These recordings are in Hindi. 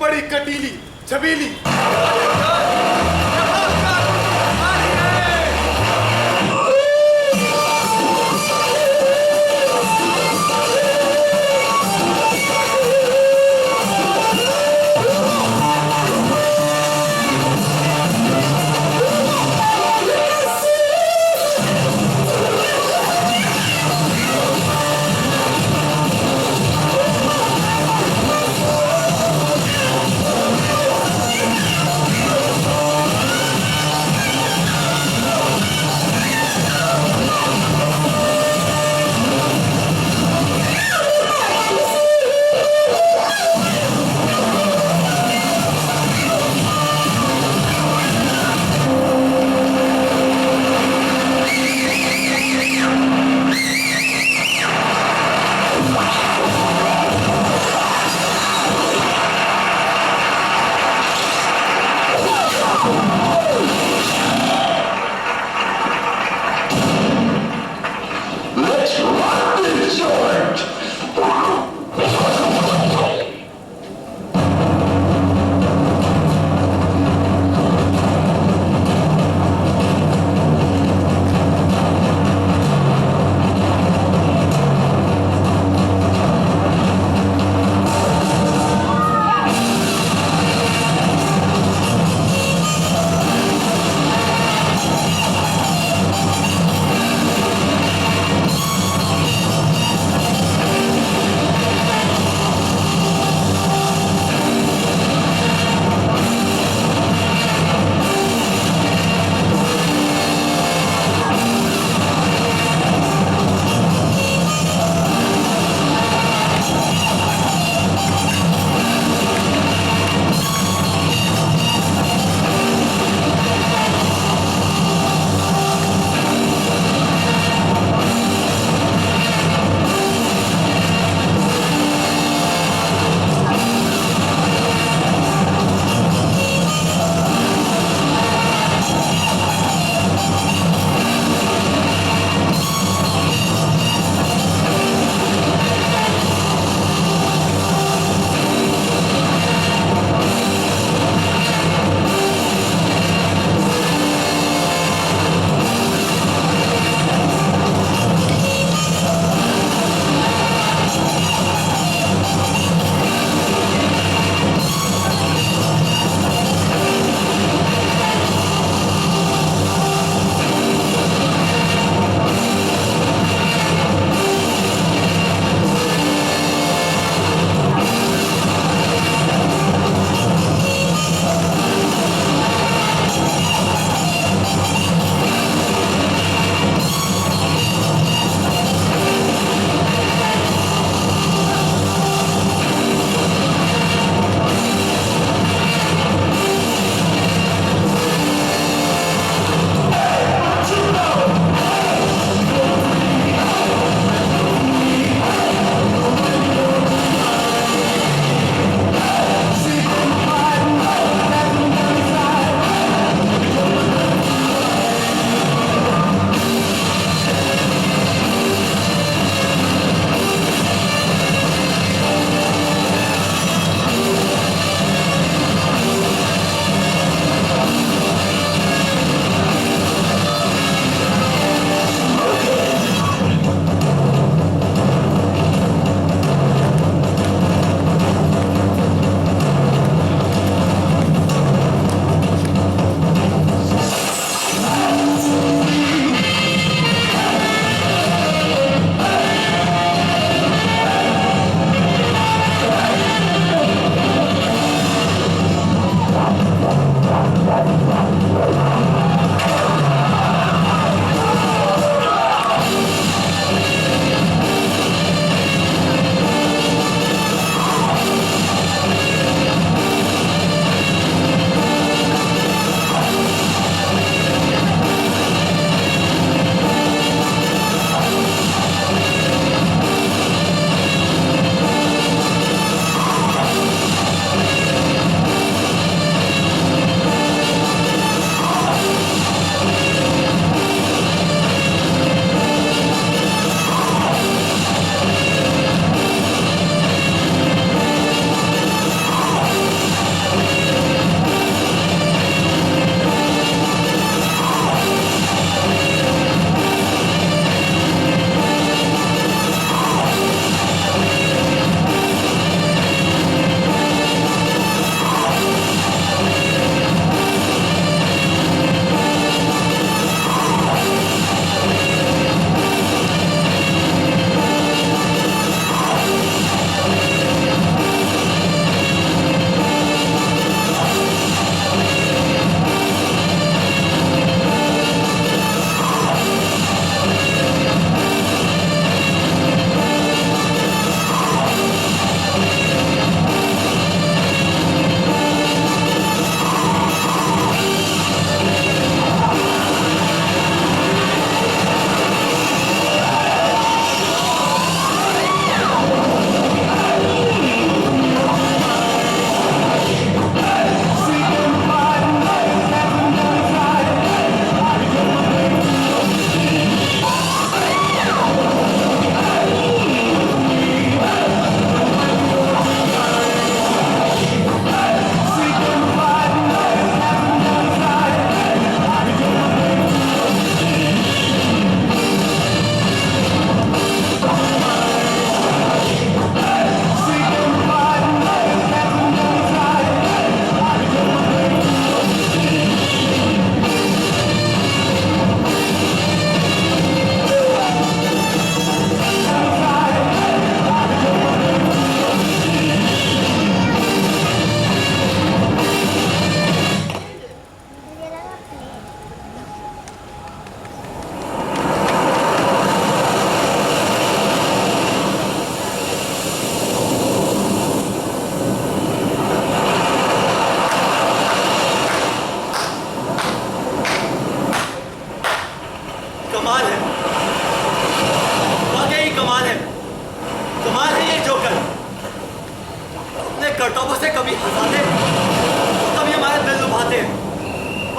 बड़ी कटीली छबीली।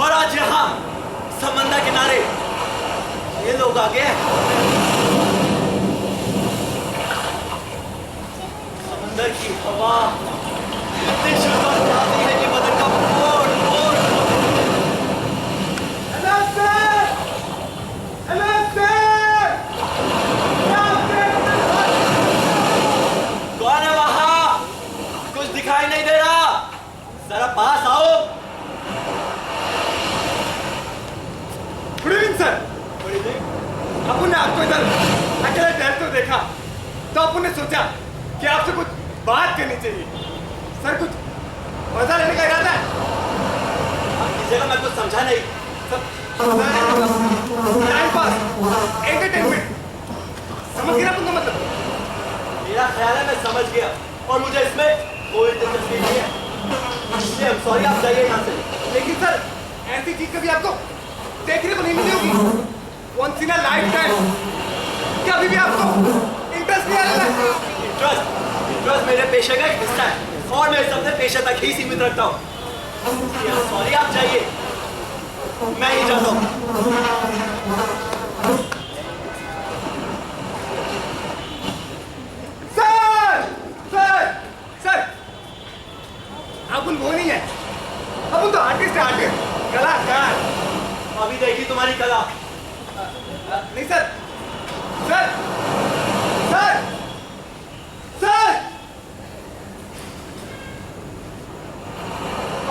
और आज यहाँ समंदर किनारे ये लोग आ गए। समंदर की हवा इतनी शुद्ध और ताज़ी है कि बदन का पोर पोर। कौन है वहां? कुछ दिखाई नहीं दे रहा, जरा पास आओ। Good evening sir. Good evening. अपन ने आपको इधर अकेले टहलते हुए देखा तो अपन ने सोचा कि आपसे कुछ बात करनी चाहिए। सर कुछ मजा लेने का इरादा है? इस जगह मैं कुछ समझा नहीं। टाइम पास, एंटरटेनमेंट, समझ गए ना तुम? मतलब मेरा ख्याल है मैं समझ गया और मुझे इसमें कोई दिलचस्पी नहीं है, इसलिए I'm sorry, आप जाइए यहाँ से। लेकिन सर ऐसी चीज कभी आपको देखने को नहीं मिली होगी। Once in a lifetime. क्या अभी भी आपको इंटरेस्ट नहीं आ रहा है? इंटरेस्ट मेरे पेशे का एक हिस्सा है और मैं इसे अपने पेशे तक ही सीमित रखता हूँ। सॉरी, आप जाइए, मैं ही जाता हूँ। सर सर सर अपन वो नहीं है, अपन तो आर्टिस्ट है, आर्टिस्ट, कलाकार। अभी देखी तुम्हारी कला। नहीं सर, सर सर सर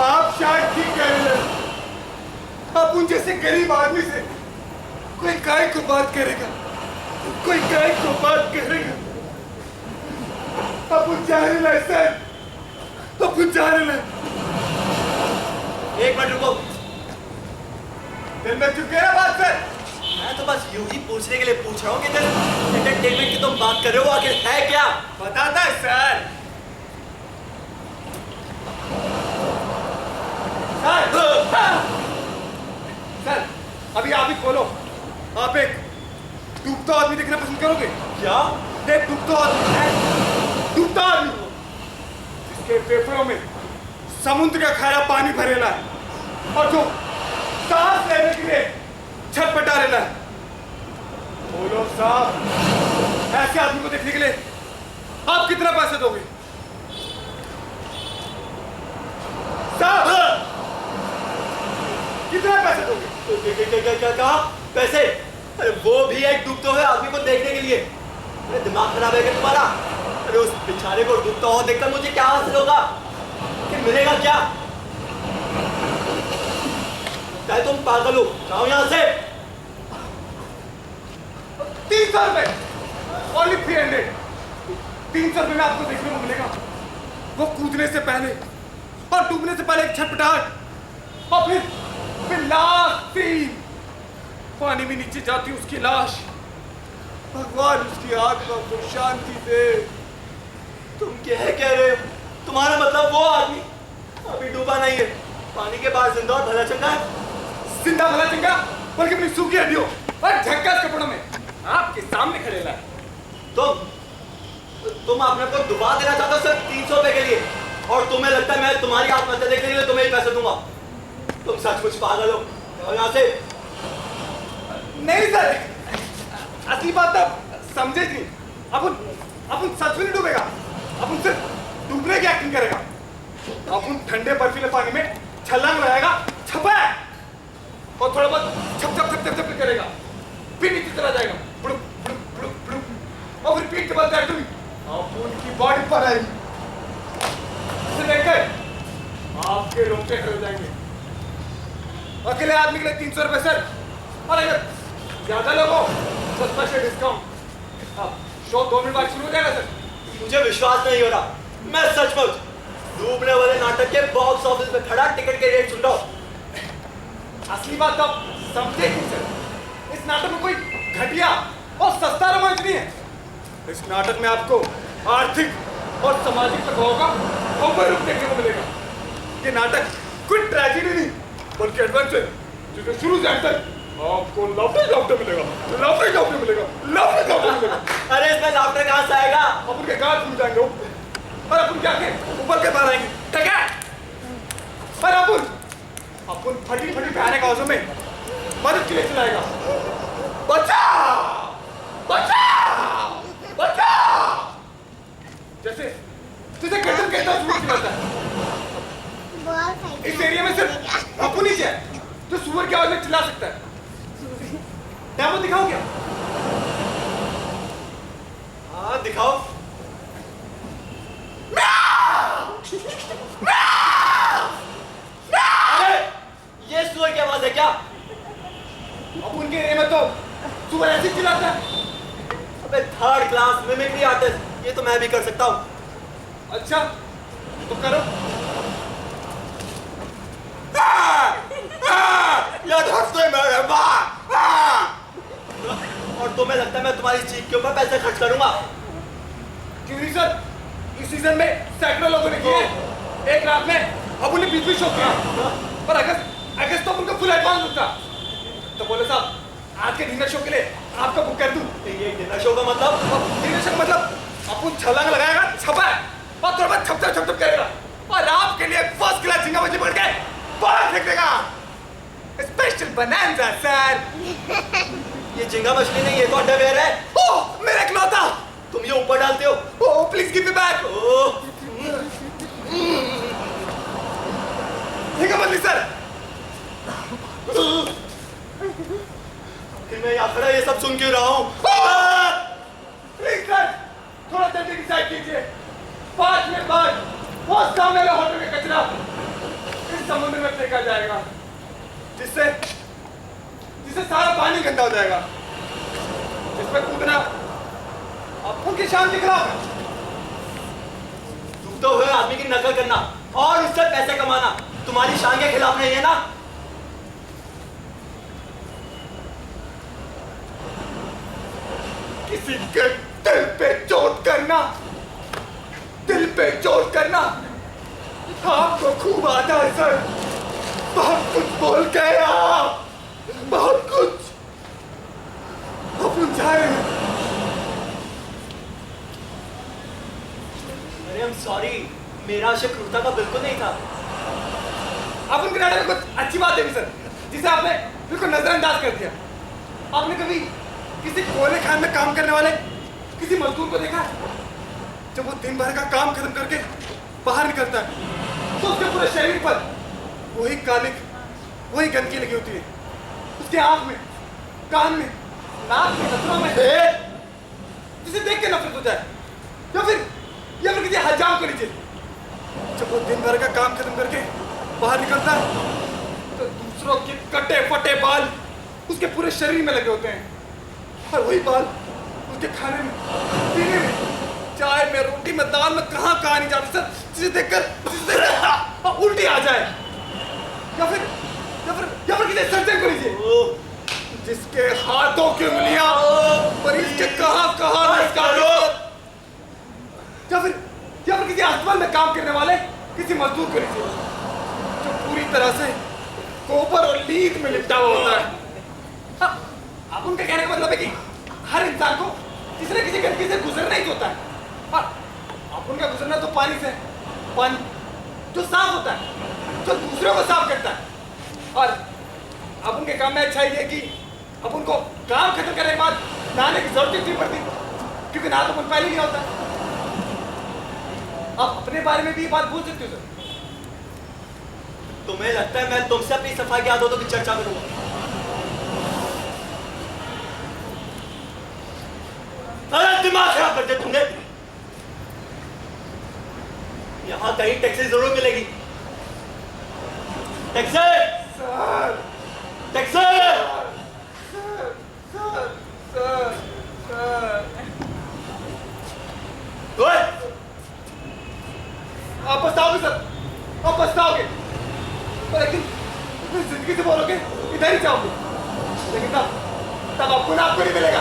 आप शायद ठीक कह रहे हैं। आप उन जैसे गरीब आदमी से कोई काय को बात करेगा, कोई काय को बात करेगा। अब उन जा रहे हैं सर, अब उन जा रहे हैं। एक मिनट रुको। दिल में क्यों कह रहा बात सर? मैं तो बस यूं ही पूछने के लिए पूछ रहा हूँ कि एंटरटेनमेंट की तुम बात कर रहे हो, आखिर है क्या? बताता है सर। सर अभी आप ही खोलो। आप एक डूबता आदमी देखना पसंद करोगे? क्या? एक डूबता आदमी है, डूबता आदमी जिसके फेफड़ों में समुद्र का खारा पानी भरेला है और जो सांस लेने के लिए छटपटा लेना है। बोलो साहब, ऐसे आदमी को देखने के लिए आप कितना पैसे दोगे? साहब कितना पैसे दोगे? क्या पैसे? अरे वो भी एक डूबते हुए आदमी को देखने के लिए? अरे दिमाग खराब है क्या तुम्हारा? अरे उस बेचारे को डूबता हुआ देखकर मुझे क्या हासिल होगा? कि मिलेगा क्या? चाहे तुम पागल हो, जाओ यहाँ से। 300 रुपए, ओनली 300। 300 रुपए में आपको देखने को मिलेगा वो कूदने से पहले और डूबने से पहले एक छटपटाहट और फिर लास्ट सीन, पानी में नीचे जाती उसकी लाश। भगवान उसकी आत्मा को शांति दे। तुम क्या कह रहे हो? तुम्हारा मतलब वो आदमी अभी डूबा नहीं है, पानी के बाहर जिंदा और भला चंगा है? जिंदा भला चंगा, बल्कि अपनी सूखी हड्डियों और झक्कास कपड़ों में आपके सामने खड़े है। तुम अपने को डुबा देना चाहते हो सिर्फ 300 रुपए के लिए, और तुम्हें लगता है मैं तुम्हारी आत्महत्या देखने के लिए तुम्हें ही पैसे दूंगा? तुम सचमुच पागल हो। जाओ यहाँ से। नहीं सर, असली बात तो समझे नहीं। अपन सच में नहीं डूबेगा, अपन सिर्फ डूबने की एक्टिंग करेगा। अपन ठंडे बर्फीले पानी में छलांग लगाएगा, छपाक, और थोड़ा बहुत छप छप छप छप छप करेगा, फिर नीचे चला जाएगा, बुड़ुक बुड़ुक बुड़ुक बुड़ुक, और फिर पीठ के बल दैट टू अपन की बॉडी पर आएगी। इसे देखकर आपके रोंगटे खड़े हो जाएंगे। अकेले आदमी के लिए 300 रुपए सर, और अगर ज्यादा लोगों तो स्पेशल डिस्काउंट। अब शो 2 मिनट बाद शुरू हो जाएगा सर। मुझे विश्वास नहीं हो रहा, मैं सचमुच डूबने वाले नाटक के बॉक्स ऑफिस में खड़ा टिकट के रेट सुन रहा हूँ। असली बात तो आप समझे नहीं सर। इस नाटक में कोई घटिया और सस्ता रोमांच नहीं है। इस नाटक में आपको आर्थिक और सामाजिक प्रभाव का भव्य रूप देखने को मिलेगा। ये नाटक कोई ट्रेजेडी नहीं बल्कि एडवेंचर, जिसमें शुरू से अंत तक आपको लाफ्टर मिलेगा, लाफ्टर मिलेगा, लाफ्टर मिलेगा। अरे इसमें लाफ्टर कहाँ से आएगा? अपन के गांठ फूट जाएंगे और अपन क्या ऊपर के बाहर आएंगे। ठीक है? पर अपन फटी फटी खाने का हौसलों में मदद के लिए चलाएगा। बचाओ बचाओ बचाओ, जैसे तुझे गर्दन कहता सुअर चिल्लाता है। इस एरिया में सिर्फ अपन ही है जो सुअर की आवाज में चिल्ला सकता है। डेमो दिखाओ क्या? हाँ दिखाओ। अरे ये सुअर की आवाज है क्या? अब उनके एरिया में तो सुअर ऐसे ही चिल्लाता है। अबे थर्ड क्लास मिमिक्री आर्टिस्ट, ये तो मैं भी कर सकता हूँ। अच्छा तो करो। और तुम्हें लगता है मैं तुम्हारी चीख के ऊपर पैसे खर्च करूंगा? क्यों नहीं सर, इस सीजन में सैकड़ों लोगों ने किए। एक रात में अब उन्हें 20 शो किया, पर अगस्त तो उनका फुल एडवांस होता। तो बोले साहब आज के डिनर शो के लिए आपका बुक कर दूं। ये डिनर शो का मतलब? डिनर शो का मतलब अपन छलांग लगाएगा, छपा है और थोड़ा बहुत छपछप छपछप करेगा और आपके लिए फर्स्ट क्लास झींगा मछली पकड़ के बाहर फेंक देगा। Special bonanza sir. ये झींगा मछली नहीं, ये तो अंडरवेयर है। ओह मेरा इकलौता। तुम ये ऊपर डालते हो? Oh please give me back. Oh झींगा मछली सर। कि मैं यहाँ खड़ा ये सब सुन क्यों रहा हूँ? प्लीज सर थोड़ा जल्दी डिसाइड कीजिए। 5 मिनट बाद वो सामने वाले होटल का कचरा इस समुद्र में फेंका जाएगा, जिससे सारा पानी गंदा हो जाएगा। जिसमें कूदना अपन की शान के खिलाफ है। डूबते हुए आदमी की नकल करना और उससे पैसे कमाना तुम्हारी शान के खिलाफ नहीं है ना? किसी के दिल पे चोट करना, दिल पे चोट करना आपको खूब आता है सर। बहुत कुछ बोल गए आप, बहुत कुछ। अपन जाए। अरे I'm sorry, मेरा आशिक क्रूरता का बिल्कुल नहीं था। अपन के नाटक में कुछ अच्छी बात है सर, जिसे आपने बिल्कुल नजरअंदाज कर दिया। आपने कभी किसी कोयले खान में काम करने वाले किसी मजदूर को देखा है? जब वो दिन भर का काम खत्म करके बाहर निकलता है तो उसके पूरे शरीर पर वही कालिक, वही गंदगी लगी होती है। उसके आंख में, कान में, नाक में, नथुआ में, जिसे देख के नफरत हो जाए। या फिर किसी हजाम को लीजिए, जब वो दिन भर का काम खत्म करके बाहर निकलता है तो दूसरों के कटे फटे बाल उसके पूरे शरीर में लगे होते हैं। और वही बाल उसके खाने में, पीने में, चाय में, रोटी में, दाल में कहाँ नहीं जाती सर, जिसे देखकर उल्टी आ जाए। या फिर किसी सर्जन को लीजिए जिसके हाथों की उंगलियां मरीज के कहाँ या फिर किसी अस्पताल में काम करने वाले किसी मजदूर को लीजिए जो पूरी तरह से गोबर और लीद में लिपटा हुआ होता है। आप उनका कहने का मतलब है कि हर इंसान को किसी न किसी गंदगी से गुजरना ही होता है। और आप उनका गुजरना तो पानी से, पानी जो साफ होता है, जो दूसरों को साफ करता है। और अब उनके काम में अच्छा ये है कि अब उनको काम खत्म करने के बाद नहाने की जरूरत नहीं पड़ती, क्योंकि नहा तो पहले नहीं होता। आप अपने बारे में भी ये बात बोल सकते हो सर। तुम्हें लगता है मैं तुमसे अपनी सफाई की आदतों की चर्चा करूंगा? अरे दिमाग खराब कर दिया तुमने। यहाँ कहीं टैक्सी जरूर मिलेगी। टैक्सी सर, टैक्सी ओए, आप पछताओगे सर, आप पछताओगे। लेकिन जिंदगी से बोलोगे इधर ही जाओगे, लेकिन तब अपन आपको नहीं मिलेगा।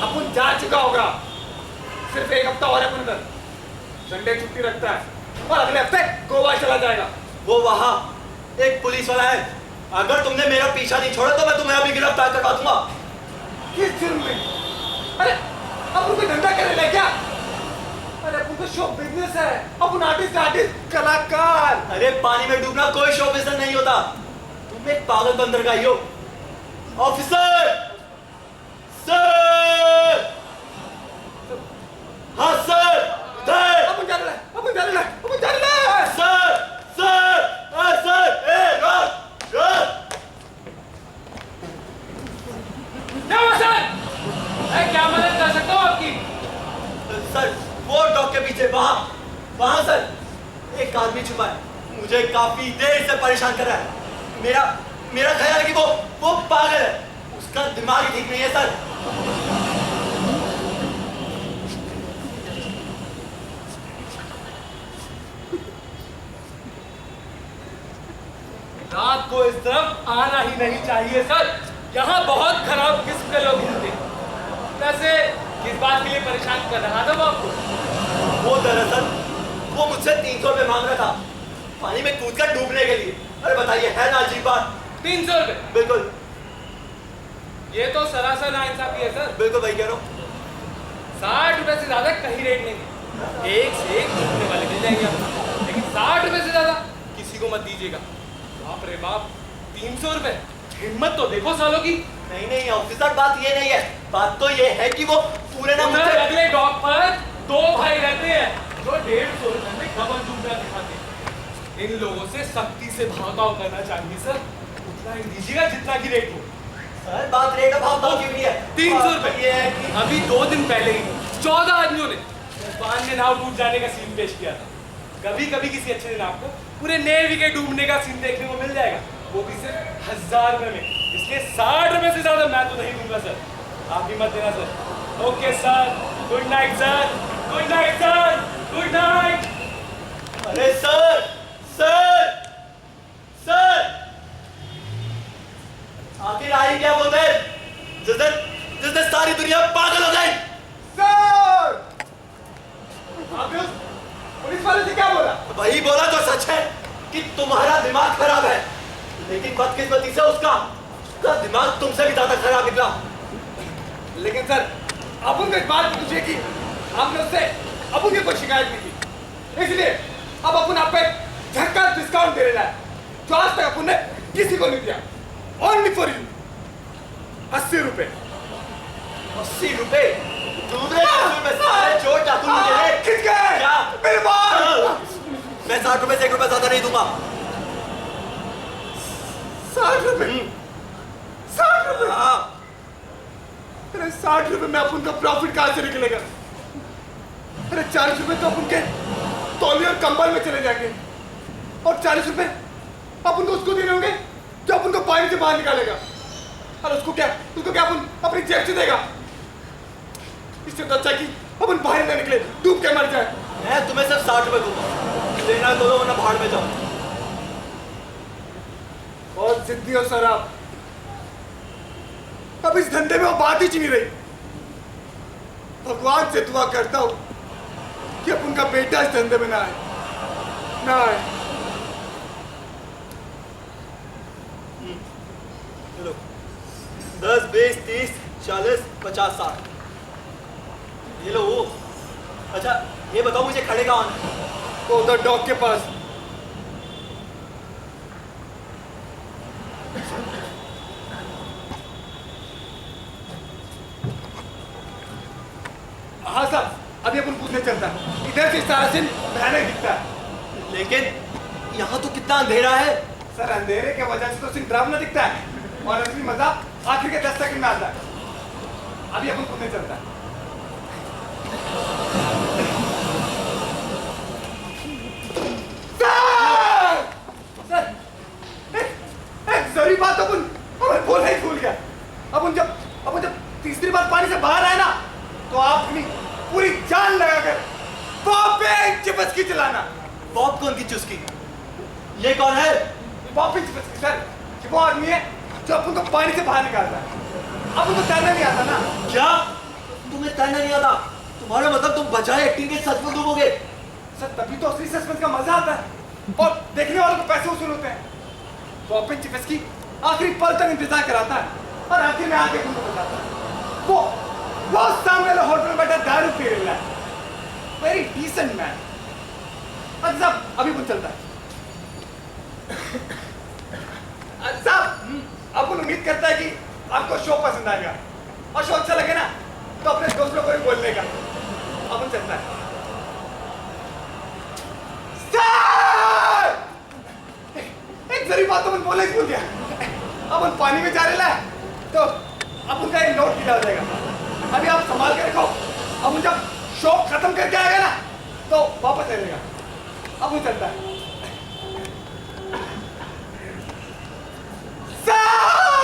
अपन जा चुका होगा। सिर्फ 1 हफ्ता और है अपन अंदर। संडे छुट्टी रखता है और अगले हफ्ते गोवा चला जाएगा। वो वहां एक पुलिस वाला है। अगर तुमने मेरा पीछा नहीं छोड़ा तो मैं तुम्हें अभी गिरफ्तार करवा दूंगा। किस जुर्म में? अरे अपन कोई धंधा कर रहे हैं क्या? अरे अपन तो शो बिजनेस है। अपन आर्टिस्ट कलाकार। अरे पानी में डूबना कोई शो बिजनेस नहीं होता। तुम एक पागल बंदर का ही हो। ऑफिसर! सर! हाँ सर! इधर! अपन जा रहे हैं, अपन जा रहे हैं, अपन जा रहे हैं। सर! सर! सर! रुक! रुक! क्या हुआ सर? मैं क्या मदद कर सकता हूँ आपकी? सर, वो डॉग के पीछे वहां सर एक आदमी छुपा है। मुझे काफी देर से परेशान कर रहा है। मेरा ख्याल है कि वो पागल है। उसका दिमाग ही ठीक नहीं है सर। रात को इस तरफ आना ही नहीं चाहिए सर। यहाँ बहुत खराब किस्म के लोग मिलते हैं। वैसे किस बात के लिए परेशान कर रहा था वो आपको? वो दरअसल वो मुझसे 300 रुपए मांग रहा था पानी में कूदकर डूबने के लिए। अरे बताइए, है ना अजीब बात? 300 रुपए? बिल्कुल ये तो सरासर नाइंसाफी है सर। बिल्कुल भाई कह रहा हूँ। 60 रुपए से ज्यादा कहीं रेट नहीं है। एक से एक डूबने वाले मिल जाएंगे आपको, लेकिन 60 रुपए से ज्यादा किसी को मत दीजिएगा। बाप रे बाप, 300 रुपए! हिम्मत तो देखो सालों की। नहीं ऑफिसर, बात ये नहीं है। बात तो ये है कि वो पूरे ना उधर मुझसे अगले डॉक पर 2 भाई रहते हैं जो 150 रुपए में खबर डूबना दिखाते हैं। इन लोगों से सख्ती से भाव करना चाहिए सर। उतना ही दीजिएगा जितना की रेट हो। सर, बात रेट भाव तो क्यों नहीं है? 300 रुपए। ये है कि अभी 2 दिन पहले ही 14 आदमियों ने तूफान में नाव डूब जाने का सीन पेश किया था। कभी कभी किसी अच्छे दिन आपको पूरे नेवी के डूबने का सीन देखने को मिल जाएगा, वो भी सिर्फ 1000 रुपए में। इसलिए 60 रुपए से ज्यादा मैं तो नहीं दूंगा सर। आप भी मत देना sir. Okay sir, good night sir. Good night sir. Good night. अरे सर! सर! सर! आखिर आई क्या वो दिन जिस दिन सारी दुनिया पागल हो गई? सर! आपने उस पुलिस वाले से क्या बोला? वही बोला जो सच है कि तुम्हारा दिमाग खराब है, लेकिन बदकिस्मती से उसका दिमाग तुमसे भी ज्यादा खराब निकला। लेकिन सर, अपन को इस बात की पूछिए कि आपने उससे अपन की कोई शिकायत नहीं की, इसलिए अब अपन आप पे झक्का डिस्काउंट दे रहा है जो आज तक अपन ने किसी को नहीं दिया। ओनली फॉर यू 80 रुपए। 80 रुपए? दूसरे सारे चोट डाकू मुझे खिंच गए क्या? मेरे बाल। मैं 60 रुपए से 1 रुपए ज्यादा नहीं दूंगा। 60 रुपए? 60 रुपए? हाँ। अरे 60 रुपए में अपन का प्रॉफिट कहां से निकलेगा? अरे 40 रुपए तो अपन के तौलिए और कंबल में चले जाएंगे, और 40 रुपए अपन को उसको देने होंगे जो अपन को पानी से बाहर निकालेगा, और उसको क्या अपन अपनी जेब से देगा। इससे तो अच्छा कि अपन बाहर ना निकले, डूब के मर जाए। मैं तुम्हें सिर्फ 60 रुपए दूंगा। लेना तो दो वरना भाड़ में जाओ। बहुत जिद्दी हो सर आप। अब इस धंधे में वो बात ही नहीं रही। भगवान से दुआ करता हूं कि अब उनका बेटा इस धंधे में ना आए। चलो 10, 20, 30, 40, 50, 60। ये लो वो। अच्छा ये बताओ मुझे खड़े कहाँ हैं? वो उधर डॉग के पास। हाँ साहब, अभी अपन पूछने चलता है। इधर से सारा सीन भयानक दिखता है। लेकिन यहाँ तो कितना अंधेरा है। सर, अंधेरे के वजह से तो सीन डरावना दिखता है, और असली मजा आखिर के 10 सेकंड में आता है। अभी अपन पूछने चलता है। सर, एक जरूरी बात अपन बोलना ही भूल गया। अपन जब तीसरी बार पानी से बाहर आए ना, तो आप अपनी पूरी जान लगाकर पॉपिंग चिपस्की चलाना। पॉपकॉर्न की चुस्की? ये कौन है? पॉपिंग चिपस्की सर, वो आदमी है जो अपन को पानी से बाहर निकालता है। अपन को तैरना नहीं आता ना। क्या तुम्हें तैरना नहीं आता? तुम्हारा मतलब तुम बजाय एक्टिंग के सच में डूबोगे? सर, तभी तो असली सस्पेंस का मजा आता है और देखने वालों को पैसे वसूल होते हैं। पॉपिंग चिपस्की आखिरी पल तक इंतजार कराता है और आखिर में आके तुमको बताता है वो सामने वाले होटल में बैठा दारू पी रहा है। Very decent man. अच्छा साहब, अभी कुछ चलता है। अच्छा करता है कि आपको शो पसंद आएगा और शो अच्छा लगे ना तो अपने दोस्तों को भी बोलने का। अपन चलता है। एक जरी बात तो अपन बोलने ही भूल गया। अपन पानी में जा रहे हैं तो अपन का एक नोट गिरा हो जाएगा। अभी आप संभाल के रखो। अपन जब शो खत्म करके आएगा ना तो वापस ले लेगा। अपन चलता है।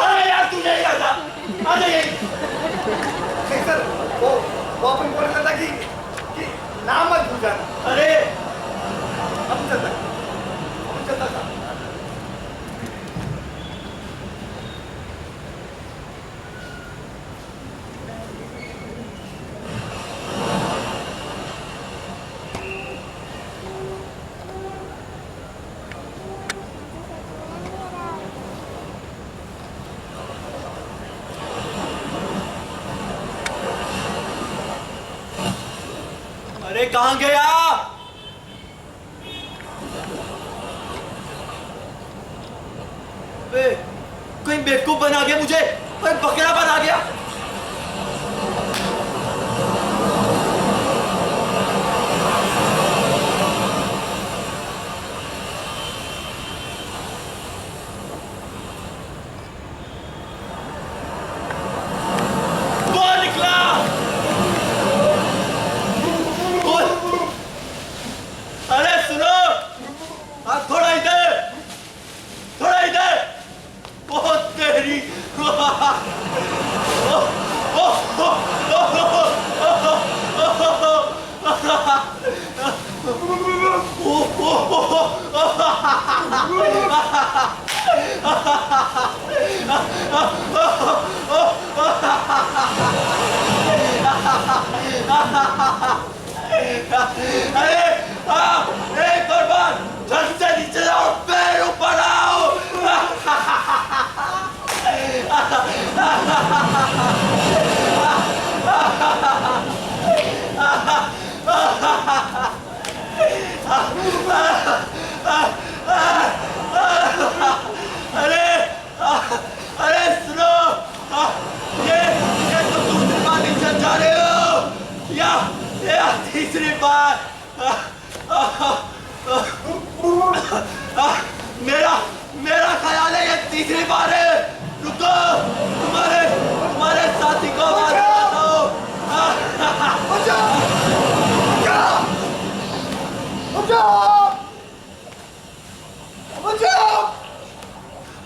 अरे यार तू नहीं आता, आ जा यहीं। नहीं सर, वो अपन बोल रहा था कि नाम मत भूल जाना। अरे अपन चलता है। अपन चलता था। अरे कहाँ गया? कोई बेवकूफ बना गया मुझे, कोई बकरा बना गया। वो निकला। अरे सुनो, आप थोड़ा इधर, थोड़ा इधर। बहुत तेरी अरे एक और बार झट से नीचे जाओ, पैर ऊपर आओ। अरे अरे सुनो, ये तो दूसरी बार नीचे जा रहे हो या तीसरी बार? मेरा ख्याल है ये तीसरी बार है। रुको, तुम्हारे साथी को आवाज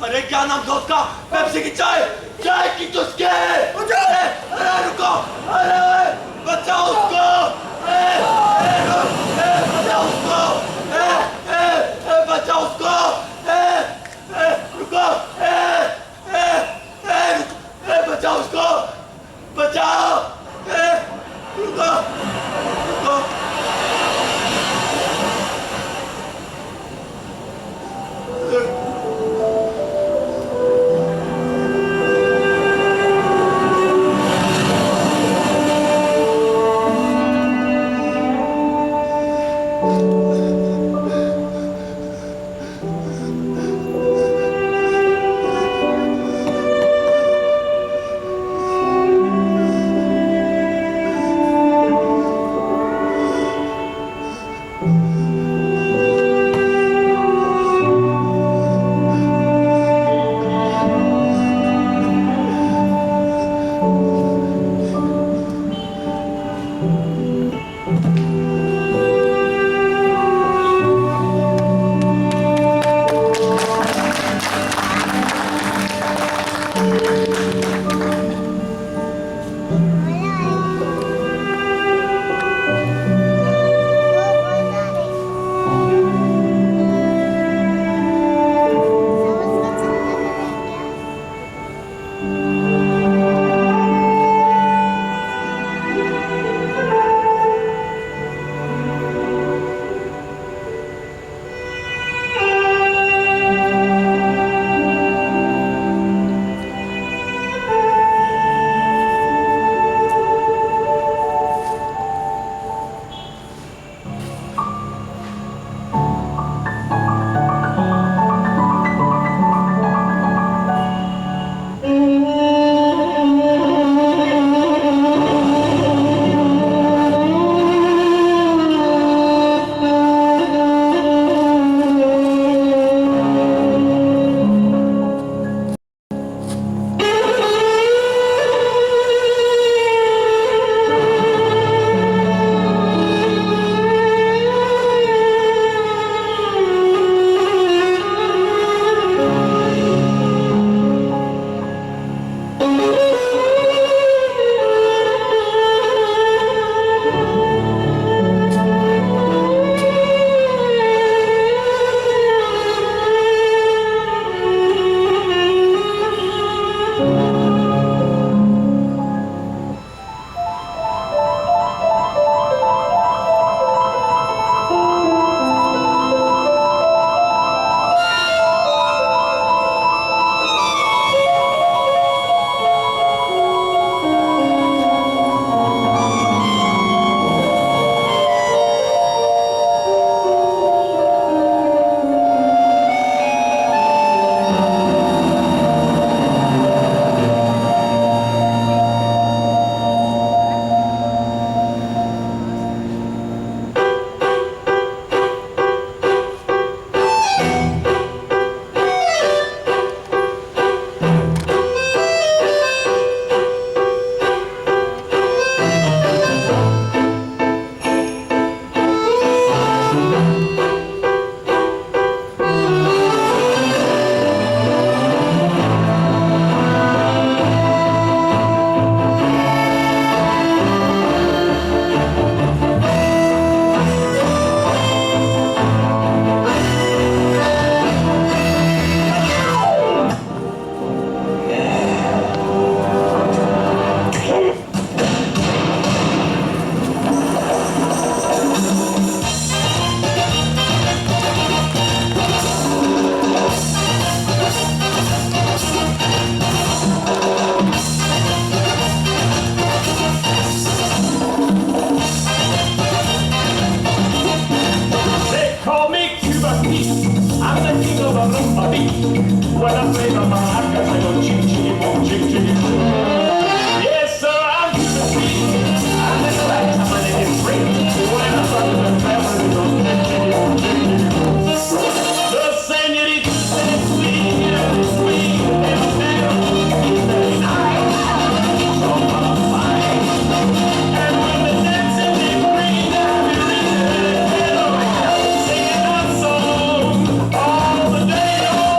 अरे क्या नाम था उसका? पेप्सी की चाय की चुस्के। अरे रुको, अरे बचाओ उसको, बचाओ उसको, बचाओ उसको, रुको, बचाओ उसको, बचाओ, रुको, रुको। When I say my mind, I go chick chickie boom, chick chickie boom. Yes, sir, I'm the beat. I'm the black, I'm an idiot free. When I fuck with the family, go chick chickie boom, chick chickie boom. The señorita says sweet, sweet, and very nice. So fine. And when the dancing is green, I'll be ringing, singing that song all the day long.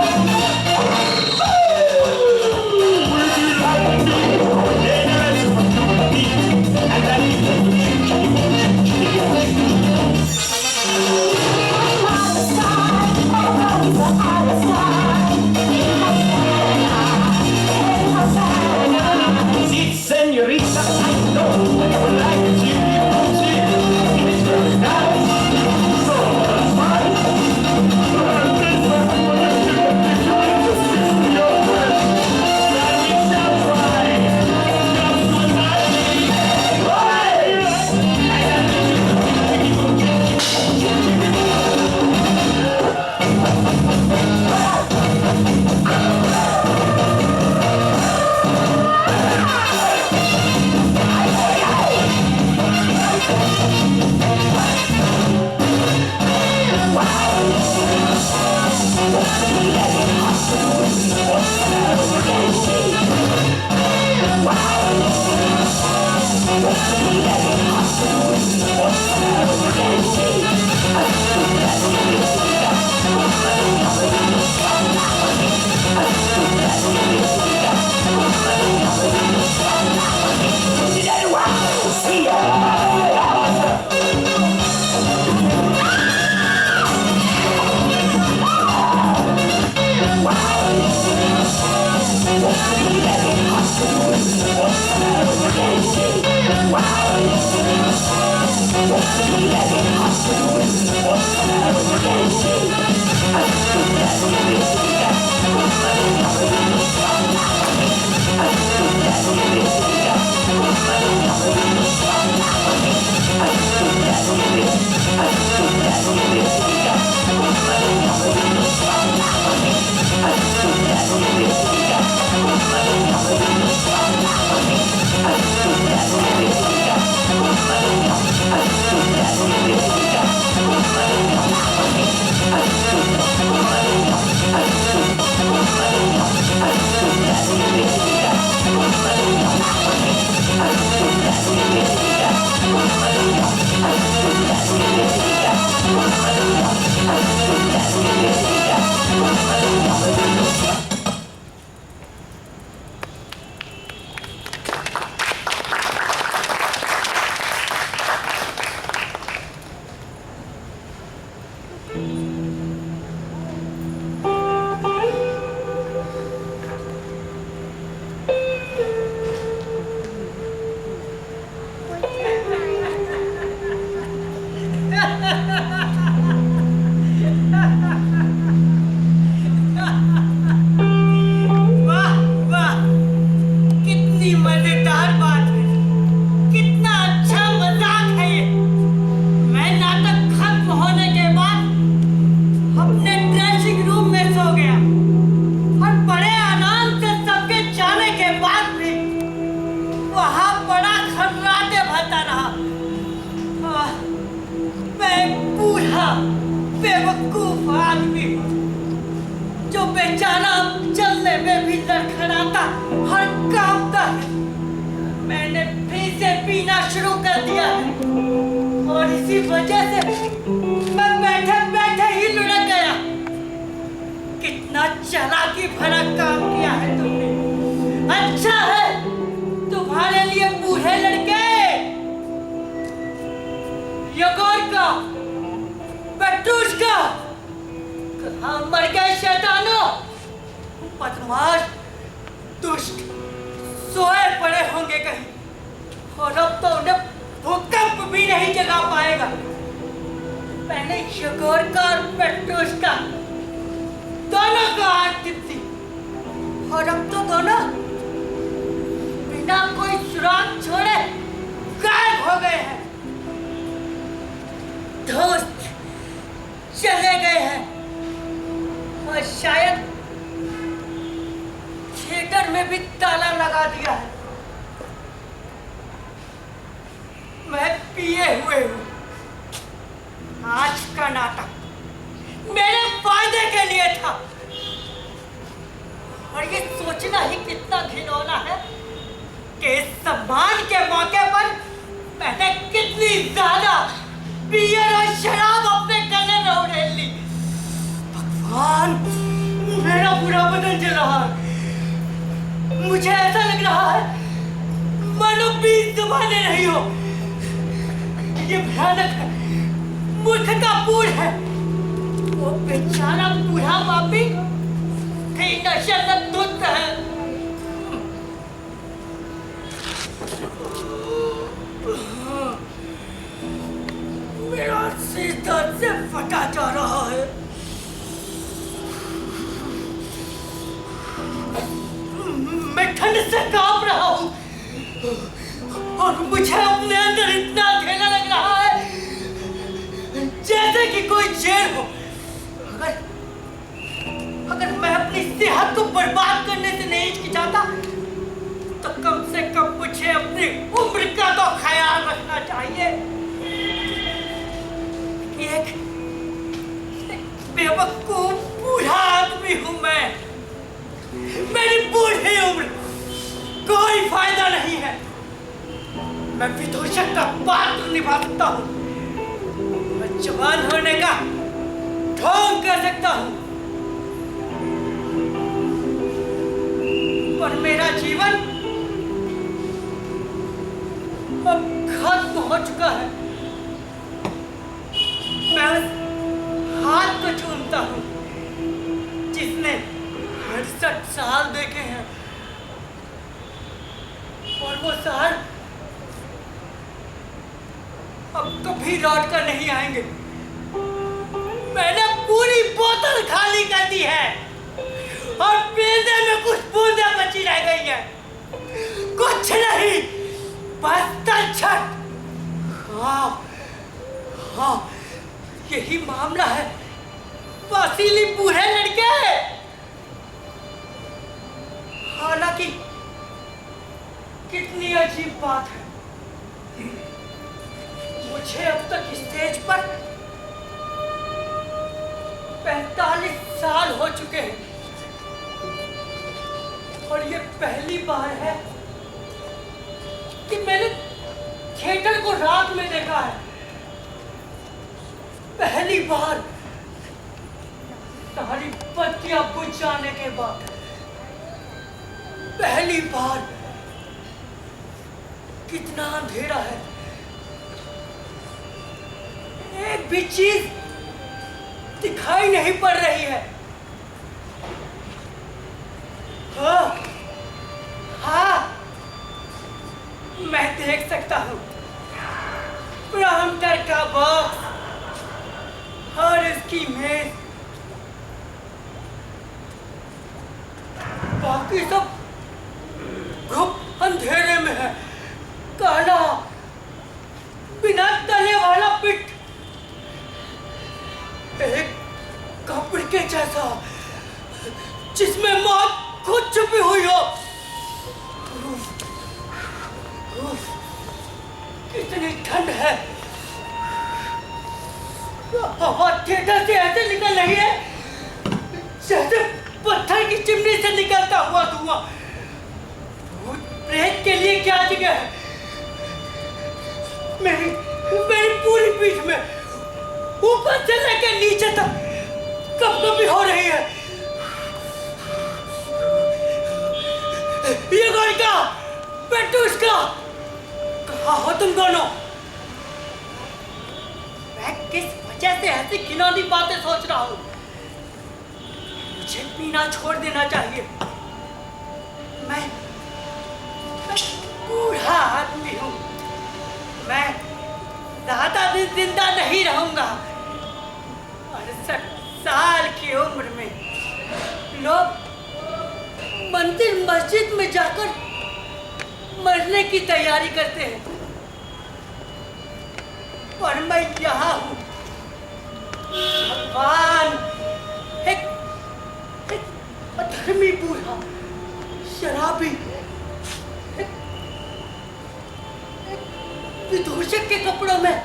See, señorita, I know you would like to see me it's very nice. So fine. वाह वाह, कितनी मजेदार बात है, कितना अच्छा मजाक है ये। मैं नाटक खत्म होने के बाद अपने ड्रेसिंग रूम में सो गया और बड़े आराम से सबके जाने के बाद भी वहाँ बड़ा खर्राटे भरता रहा। मैं एक बूढ़ा बेवकूफ आदमी हूँ जो बेचारा चलने में भी लड़खड़ाता और कांपता है। मैंने फिर से पीना शुरू कर दिया है और इसी वजह से मैं बैठे बैठे ही लुढ़क गया। कितना चालाकी भरा काम किया है तुमने। अच्छा है तुम्हारे लिए बूढ़े लड़के यगोर का पेट्रूशका कहाँ मर गए शैतानों, बदमाश दुष्ट सोए पड़े होंगे कहीं और अब तो उन्हें भूकंप भी नहीं जगा पाएगा। पहले यगोर का और पेट्रूशका दोनों को आग दिखती और अब तो दोनों बिना कोई सुराग छोड़े गायब हो गए हैं। दोस्त चले गए हैं और शायद में भी ताला लगा दिया है। मैं पिए हुए हूँ। आज का नाटक मेरे फायदे के लिए था और ये सोचना ही कितना घिनौना है कि इस सम्मान के मौके पर मैंने कितनी ज्यादा बियर और शराब अपने गले में उड़ेल ली। भगवान, मेरा पूरा बदन जल रहा है। मुझे ऐसा लग रहा है मानो 20 जमाने नहीं हो। ये भयानक है, मूर्खतापूर्ण है। वो बेचारा बूढ़ा पापी कहीं नशे में धुत है। मेरा सिर दर्द से फटा जा रहा है। मैं ठंड से कांप रहा हूँ और मुझे अपने अंदर इतना अकेला लग रहा है जैसे कि कोई जेल हो। अगर मैं अपनी सेहत को बर्बाद करने से नहीं हिचकिचाता तो कम से कम मुझे अपनी उम्र का तो ख्याल रखना चाहिए। एक बेवकूफ बूढ़ा आदमी हूं मैं। मेरी बूढ़ी उम्र कोई फायदा नहीं है। मैं विदूषक का पात्र निभा सकता हूँ। मैं जवान होने का ढोंग कर सकता हूँ, पर मेरा जीवन अब खत्म हो चुका है। मैं उस हाथ को चूमता हूँ जिसने 68 साल देखे हैं और वो साल अब कभी लौट कर नहीं आएंगे। मैंने पूरी बोतल खाली कर दी है और पीने में कुछ बूंदें बची रह गई हैं। कुछ नहीं, बस तलछट। हाँ, यही मामला है वसीली बूढ़े लड़के। हालांकि कितनी अजीब बात है, मुझे अब तक स्टेज पर 45 साल हो चुके हैं और ये पहली बार है कि मैंने थिएटर को रात में देखा है। पहली बार सारी बत्तियां बुझ जाने के बाद, पहली बार। कितना अंधेरा है, एक भी चीज दिखाई नहीं पड़ रही है। हाँ, मैं देख सकता हूँ प्रॉम्प्टर का बॉक्स और इसकी मेज। बाकी सब खूब अंधेरे में है। काला बिना तले वाला पिट, एक कब्र के जैसा जिसमें मौत खुद छुपी हुई हो। कितनी ठंड है। हवा थिएटर से ऐसे निकल रही है जैसे पत्थर की चिमनी से निकलता हुआ धुआं। प्रेत के लिए क्या जगह है। मेरी पूरी पीठ में ऊपर से लेकर नीचे तक कपकपी हो रही है। ये गोरिका, पेटुष्का, कहाँ हो तुम दोनों? मैं किस वजह से ऐसी घिनौनी बातें सोच रहा हूँ? मुझे पीना छोड़ देना चाहिए। मैं बूढ़ा आदमी हूँ। मैं ज्यादा दिन जिंदा नहीं रहूंगा। 68 साल की उम्र में लोग मंदिर मस्जिद में जाकर मरने की तैयारी करते हैं, पर मैं यहाँ हूँ। भगवान, एक अधर्मी बूढ़ा शराबी, विदूषक के कपड़ों में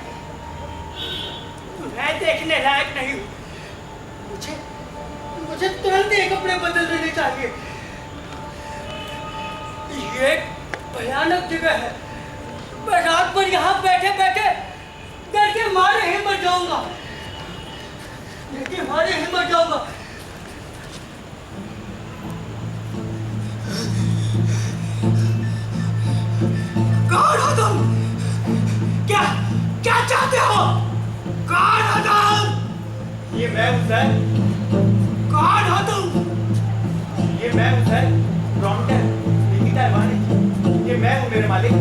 मैं देखने लायक नहीं हूँ। मुझे तुरंत ये कपड़े बदल लेने चाहिए। ये एक भयानक जगह है। मैं रात भर यहाँ बैठे बैठे डर के मारे ही मर जाऊंगा। डर के मारे ही मर जाऊंगा। कौन हो तुम? क्या क्या चाहते हो? कौन हो तुम? ये मैं हूँ सर। कौन हो तुम? ये मैं हूँ सर। प्रॉम्प्टर लिखित है वाणी। ये मैं हूँ मेरे मालिक।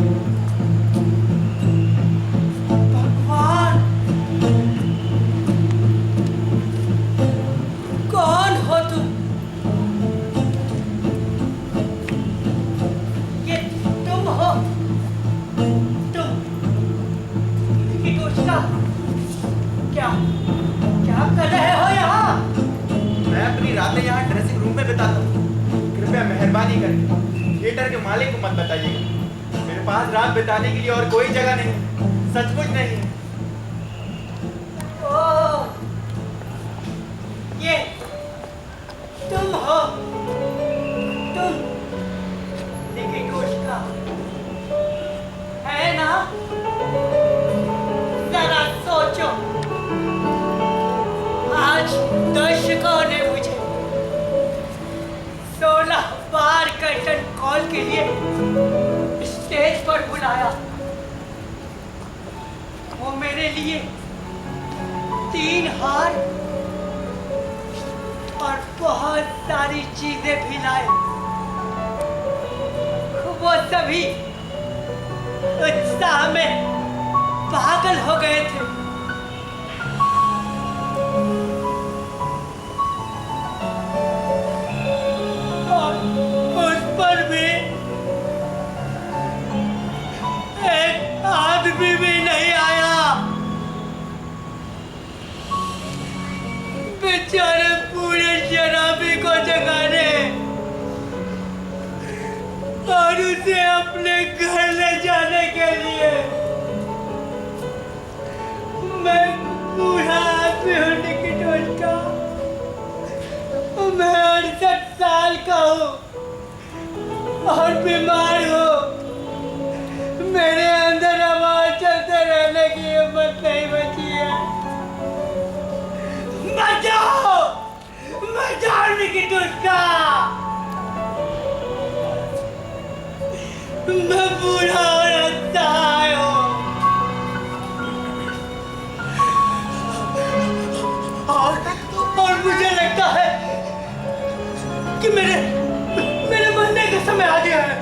भगवान, कौन हो तुम? ये तुम हो? तुम की दोस्ता क्या क्या कर रहे हो यहाँ? मैं अपनी रातें यहाँ ड्रेसिंग रूम में बिताता हूँ। कृपया मेहरबानी करके थिएटर के मालिक को मत बताइएगा। मेरे पास रात बिताने के लिए और कोई जगह नहीं, सचमुच नहीं। ओह, ये तुम हो? तुम निकी कोशिका है ना? जरा सोचो, आज दर्शकों ने मुझे 16 बार कर्टन कॉल के लिए स्टेज पर बुलाया। वो मेरे लिए 3 हार और बहुत सारी चीजें भी लाए। वो सभी उत्साह में पागल हो गए थे। और उस पर भी एक आदमी भी नहीं आया। बेचारे पूरे शराबी को जगाने और उसे अपने घर ले जाने के लिए। मैं बूढ़ा आदमी होने की डोज का, मैं 68 साल का हूँ और बीमार हूँ। मेरे अंदर आवाज चलते रहने की हिम्मत नहीं बची है। बचाओ, बचाओ निकी तुझका। मैं बूढ़ा और असहाय हूँ। और मुझे लगता है कि मेरे मरने का समय आ गया है।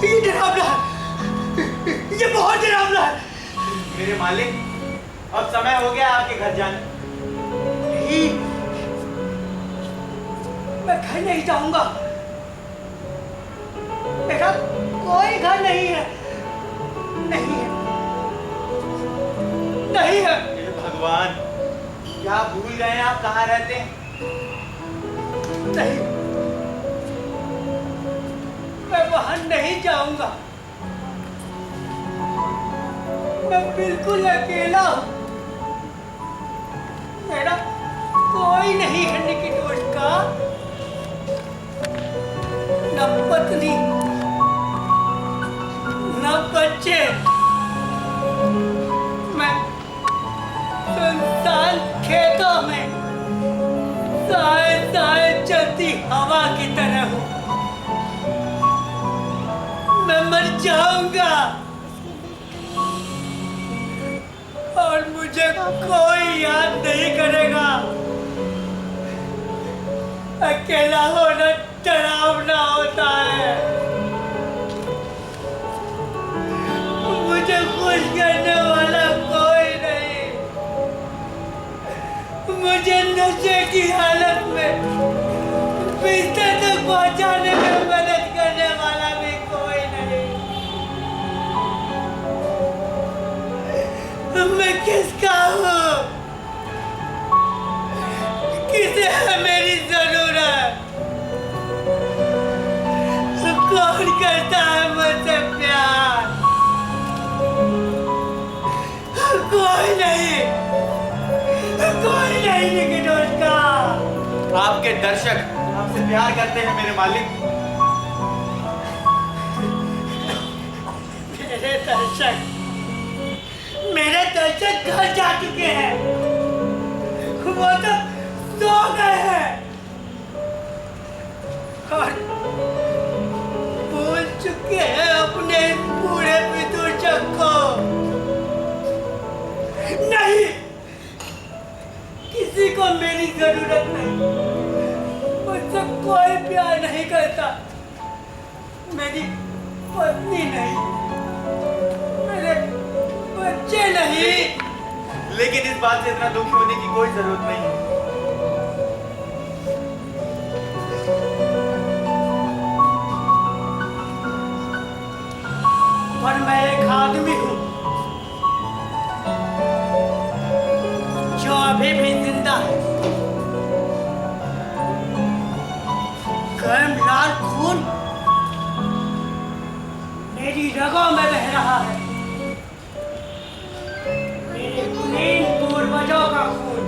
ये डरावना है, ये बहुत डरावना है। मेरे मालिक, अब समय हो गया आपके घर जाने। नहीं, मैं घर नहीं जाऊंगा। मेरा कोई घर नहीं है, नहीं है, नहीं है। हे भगवान, क्या भूल गए हैं आप कहाँ रहते हैं? नहीं, मैं वहां नहीं जाऊंगा। मैं बिल्कुल अकेला हूं। मेरा कोई नहीं है निकी दोस्त का, न पत्नी, न बच्चे। मैं सुनसान खेतों में साए साए चलती हवा की तरह हूं। मैं मर जाऊंगा और मुझे कोई याद नहीं करेगा। अकेला होना डरावना होता है। मुझे खुश करने वाला कोई नहीं। मुझे नशे की हालत में बिस्तर तक पहुंचाने में मदद करने वाला भी कोई नहीं। मैं किसका हूँ? किसे है मेरी जरूरत? आपके दर्शक आपसे प्यार करते हैं मेरे मालिक। मेरे दर्शक घर जा चुके हैं, वो तो सो गए हैं और भूल चुके हैं अपने पूरे विदूषक को। नहीं, किसी को मेरी जरूरत नहीं, मुझसे कोई प्यार नहीं करता, मेरी पत्नी नहीं, मेरे बच्चे नहीं। लेकिन इस बात से इतना दुखी होने की कोई जरूरत नहीं है। पर मैं एक आदमी हूँ जो अभी भी जिंदा है। गर्म लाल खून मेरी रगों में बह रहा है, मेरे कुलीन पूर्वजों का खून।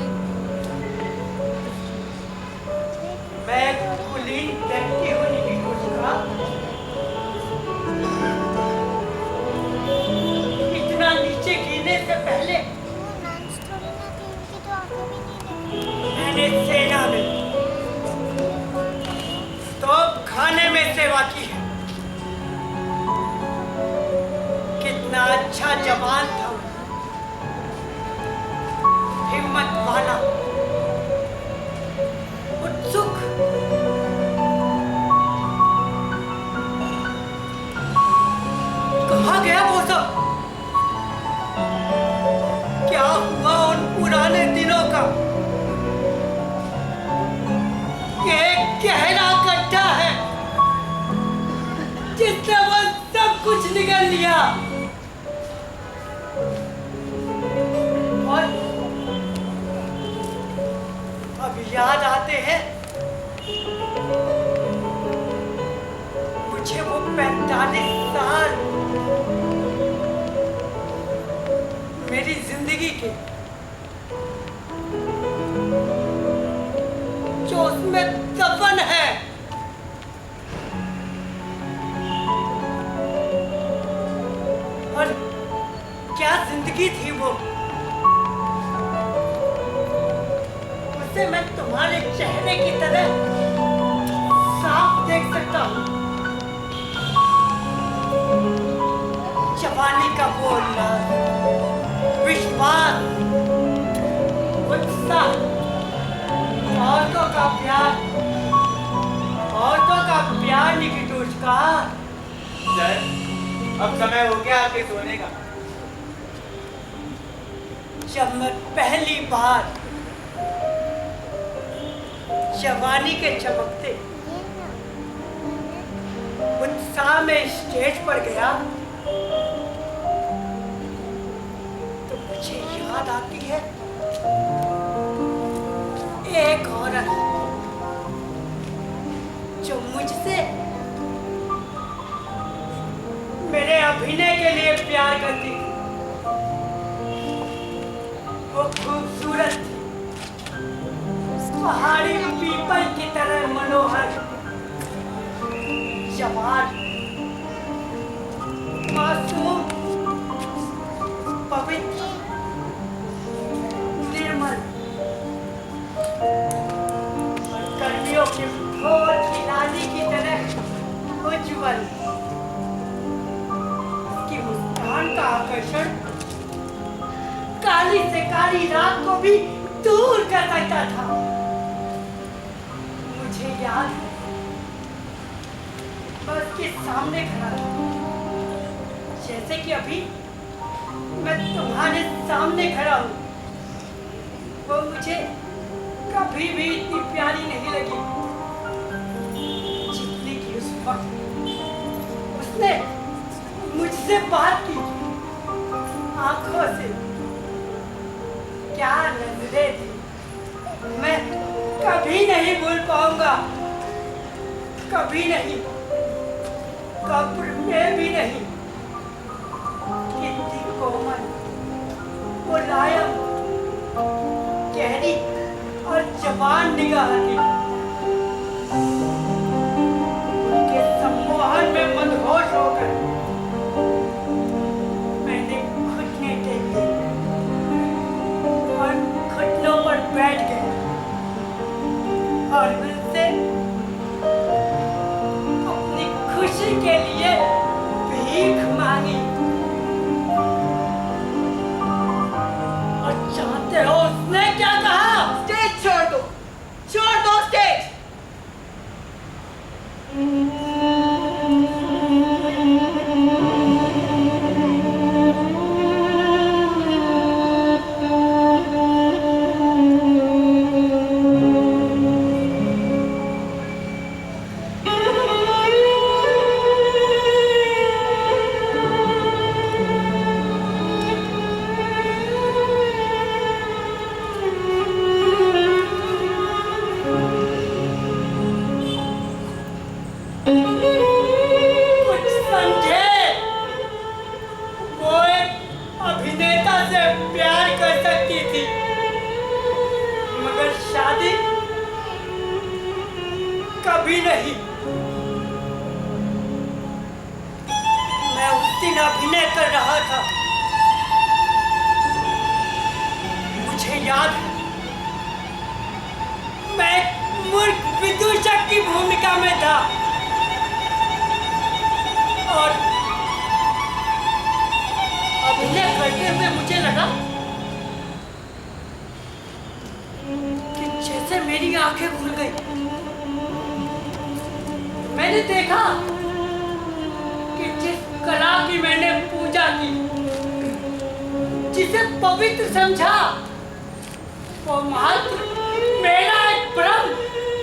मैं कुलीन व्यक्ति होने की कोशिश इतना नीचे गिरने से पहले मैंने सेना में तोप खाने में सेवा की है। कितना अच्छा जवान था, हिम्मत वाला, उत्सुक। कहाँ गया वो सब? क्या हुआ उन पुराने दिनों का? एक गहरा गड्ढा है जिससे वो सब कुछ निगल लिया। और अब याद आते हैं मुझे वो 45 साल मेरी जिंदगी के, जो उसमें दफन है। और क्या जिंदगी थी वो, उसे मैं तुम्हारे चेहरे की तरह साफ देख सकता हूँ। जवानी का वो उल्लास, विश्वास, उत्साह, औरतों का प्यार, औरतों का प्यार निकिटोष का। सर, अब समय हो गया आपके सोने का। जब मैं पहली बार जवानी के चमकते उत्साह में स्टेज पर गया तो मुझे याद आती है एक औरत जो मुझसे मेरे अभिनय के लिए प्यार करती थी। वो खूबसूरत थी, पहाड़ी पीपल की तरह मनोहर, जवान, मासूम, पवित्र, निर्मल, गर्मियों के भोर की रानी की तरह उज्ज्वल। उसकी मुस्कान का आकर्षण काली से काली रात को भी दूर कर सकता था। मुझे याद है, बस के सामने खड़ा था, जैसे कि अभी मैं तुम्हारे सामने खड़ा हूँ। वो मुझे कभी भी इतनी प्यारी नहीं लगी जितनी कि उस वक्त उसने मुझसे बात की। आंखों से क्या नजरें थी, मैं कभी नहीं भूल पाऊंगा, कभी नहीं, कब्र में भी नहीं। कितनी कोमल, मुलायम, गहरी और जवान निगाह थी। उनके सम्मोहन में मदहोश होकर मैंने घुटने टेक दिए और घुटनों पर बैठ गया और उनसे अपनी खुशी के लिए भीख मांगी। और जानते हो उसने क्या कहा? स्टेज छोड़ दो स्टेज। कुछ समझे? वो एक अभिनेता से प्यार कर सकती थी, मगर शादी कभी नहीं। मैं उस दिन अभिनय कर रहा था, मुझे याद है। मैं एक मूर्ख विदूषक की भूमिका में था और अभिनय करते हुए मुझे लगा कि जैसे मेरी आंखें खुल गई। मैंने देखा कि जिस कला की मैंने पूजा की, जिसे पवित्र समझा, वो मात्र मेरा एक भ्रम,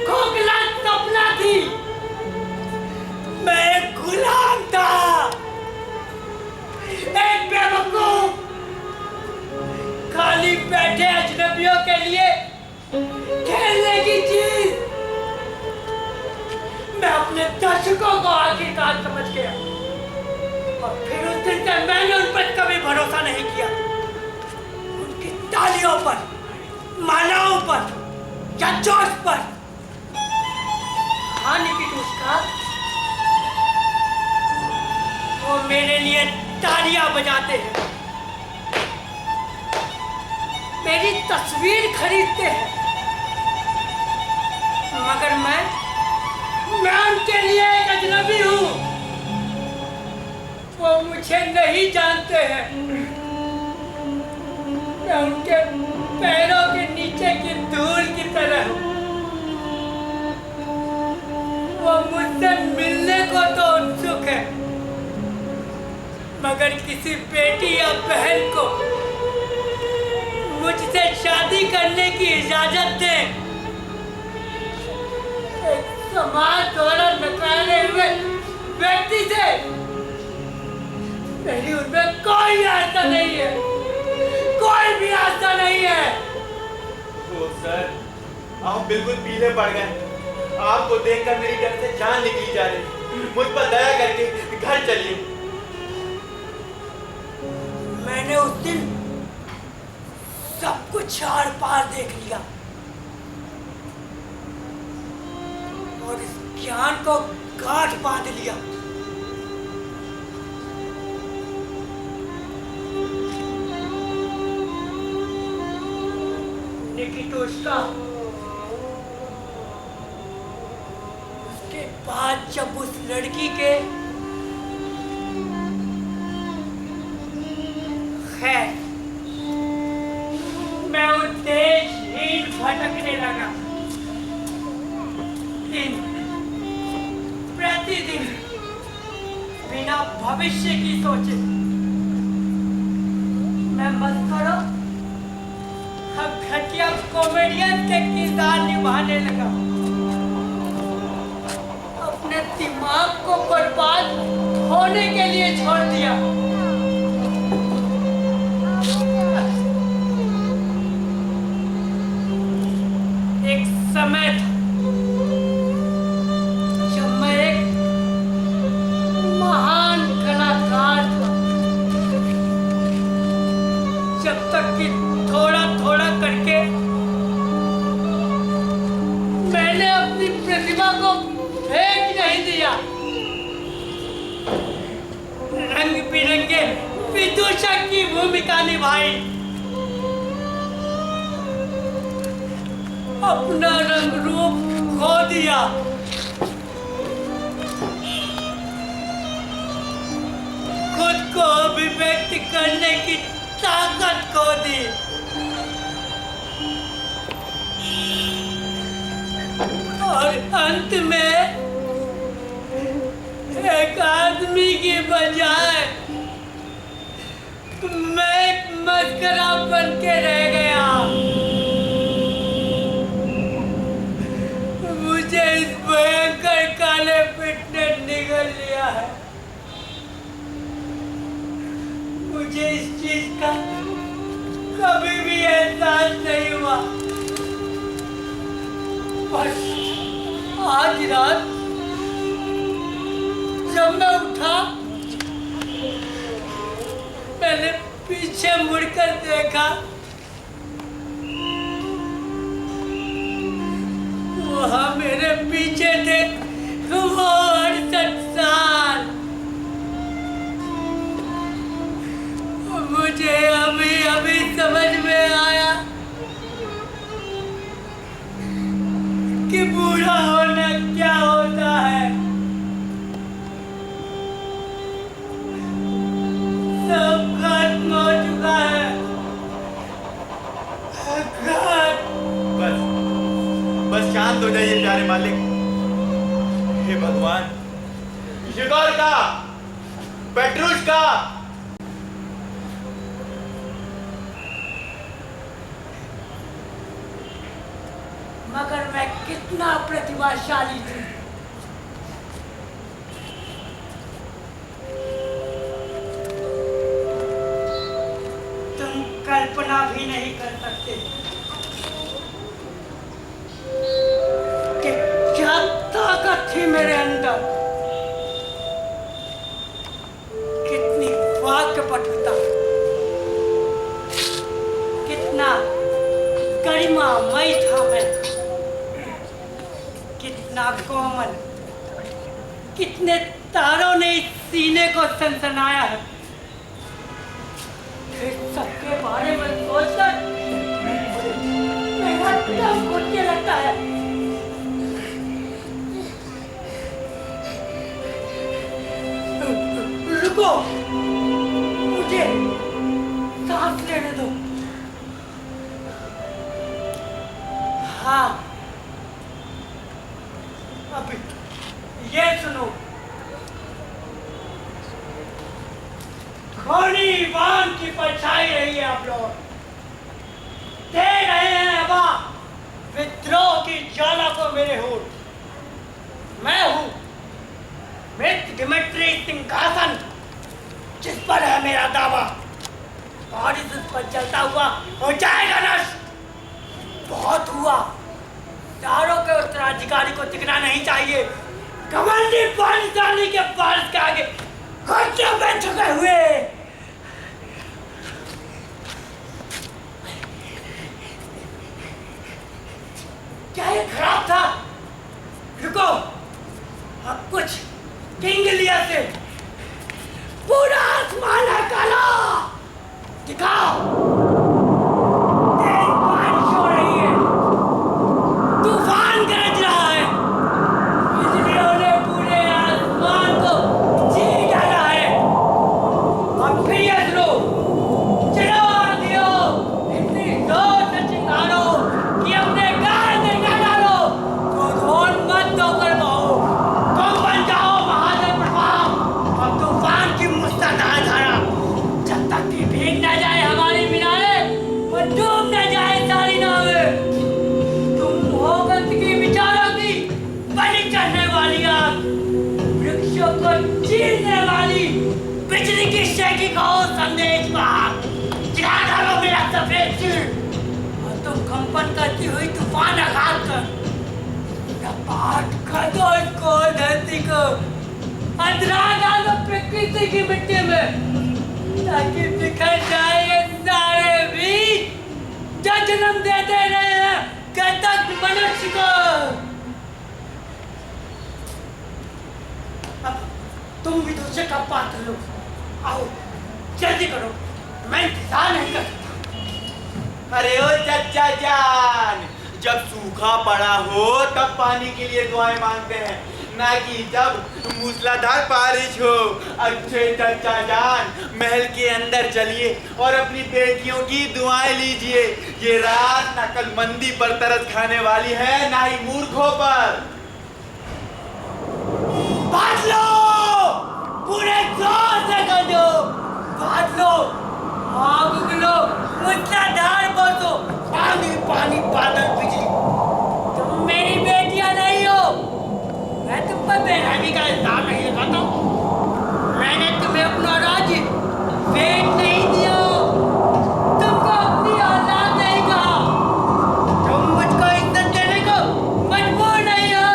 खोखला सपना थी। मैं एक गुलाम था, एक बेवकूफ, खाली बैठे अजनबियों के लिए खेलने की चीज। मैं अपने दर्शकों को आखिरकार समझ गया और फिर उस दिन से मैंने उन पर कभी भरोसा नहीं किया। उनकी तालियों पर, मालाओं पर या जोश पर। हाँ निकितुष्का, वो मेरे लिए तालियां बजाते हैं, मेरी तस्वीर खरीदते हैं, मगर मैं उनके लिए एक अजनबी हूँ। वो मुझे नहीं जानते हैं। मैं उनके पैरों के नीचे की धूल की तरह हूँ। वो मुझसे मिलने को तो उत्सुक है, मगर किसी बेटी या बहन को मुझसे शादी करने की इजाजत दे। एक समाज द्वारा नकारे हुए व्यक्ति से मेरी उनमें कोई आस्था नहीं है, कोई भी आस्था नहीं है। ओ सर, आप बिल्कुल पीले पड़ गए। आपको देखकर मेरी डर से जान निकली जा रही। मुझ पर दया करके घर चलिए। मैंने उस दिन सब कुछ आर पार देख लिया और इस ज्ञान को गांठ बांध लिया। निकितुष्का, उसके बाद जब उस लड़की के खैर मैं उद्देश्यहीन भटकने लगा। दिन प्रतिदिन बिना भविष्य की सोचे मैं मस्करों अब घटिया कॉमेडियन के किरदार निभाने लगा। अपने दिमाग को बर्बाद होने के लिए छोड़ दिया। एक समय था जब मैं एक महान कलाकार था, जब तक कि थोड़ा थोड़ा करके मैंने अपनी प्रतिभा को फेंक नहीं दिया। रंग बिरंगे विदूषक की भूमिका निभाई। अपना रंग रूप खो दिया। खुद को अभिव्यक्त करने की ताकत खो दी। और अंत में एक आदमी की बजाय मैं एक मस्करा बन के रह गया। मुझे इस भयंकर काले पिट ने निगल लिया है। मुझे इस चीज का कभी भी एहसास नहीं हुआ। बस आज रात जब मैं उठा, मैंने पीछे मुड़कर देखा। वहां मेरे पीछे थे वो 68 साल। मुझे अभी अभी समझ में आया कि बूढ़ा होना क्या होता है। सब खत्म हो चुका है। बस बस शांत हो जाइए प्यारे मालिक। हे भगवान, शिगोर का, पेट्रूश का। मगर मैं कितना प्रतिभाशाली थी। तुम कल्पना भी नहीं कर सकते कि क्या ताकत थी मेरे अंदर। कितनी वाक्पटुता, कितना गरिमामय था मैं। कितना कोमल, कितने तारों ने इस सीने को सनसनाया है। इस सबके बारे में सोचकर मेरा दम घुटने लगता है। रुको, मुझे सांस लेने दो। हाँ, अब ये सुनो। घोड़ी वान की परछाई रही है आप लोग। दे रहे हैं हवा विद्रोह की ज्वाला को मेरे होठ। मैं हूँ मृत दिमित्री सिंहासन, जिस पर है मेरा दावा। और इस पर चलता हुआ हो जाएगा नष्ट। बहुत हुआ। चारों के उत्तराधिकारी को टिकना नहीं चाहिए। कमंडी पाकिस्तानी के बारिश के आगे घुटने में झुके हुए। क्या ये खराब था? रुको, अब कुछ किंगलिया से पूरा आसमान है काला। दिखाओ। तेज बारिश हो रही है, तूफान गरज रहा है, बिजलियों ने पूरे आसमान को चीर डाला है। अब फिर ये सुनो, चलो दियो, इतनी जोर से चिल्लाओ कि अपने गाल में गा डालो। तो धोन मत दो कर पाओ। तुम बन जाओ महादेव प्रभाव और तूफान की मुस्तैद धारा। जब तक कि भीग न जाए हमारी मीनारे और डूब न जाए सारी नावें। तुम हो गंदगी विचारों की बलि चढ़ने वाली आग, वृक्षों को चीरने वाली बिजली की शेखी का हो संदेश बाग। गिरा डालो मेरा सफेद सिर और तुम कंपन करती हुई तूफान आघात कर। पाठ कर दो इसको, धरती को अंधरा डालो प्रकृति की मिट्टी में, ताकि बिखर जाए ये सारे बीज जो जन्म देते रहे हैं कृतज्ञ मनुष्य को। तुम विदुषी का पात्र लो। आओ जल्दी करो, मैं इंतजार नहीं कर सकता। अरे ओ चचा जान, जब सूखा पड़ा हो तब पानी के लिए दुआएं मांगते हैं, ना कि जब मूसलाधार बारिश हो। अच्छे चचा जान, महल के अंदर चलिए और अपनी बेटियों की दुआएं लीजिए। ये रात ना अक्लमंदी पर तरस खाने वाली है, ना ही मूर्खों पर। बांध लो, पूरे जोर से कर दो, बांध लो, आग उगलो, मूसलाधार बरसो, पानी पानी बादल बिजली। तुम मेरी बेटियां नहीं हो, मैं तुम पर बेरहमी का इल्जाम नहीं लगाता। मैंने तुम्हें अपना राज्य बेच नहीं दिया, तुमको अपनी औलाद नहीं कहा। तुम मुझको इज्जत देने को मजबूर नहीं हो।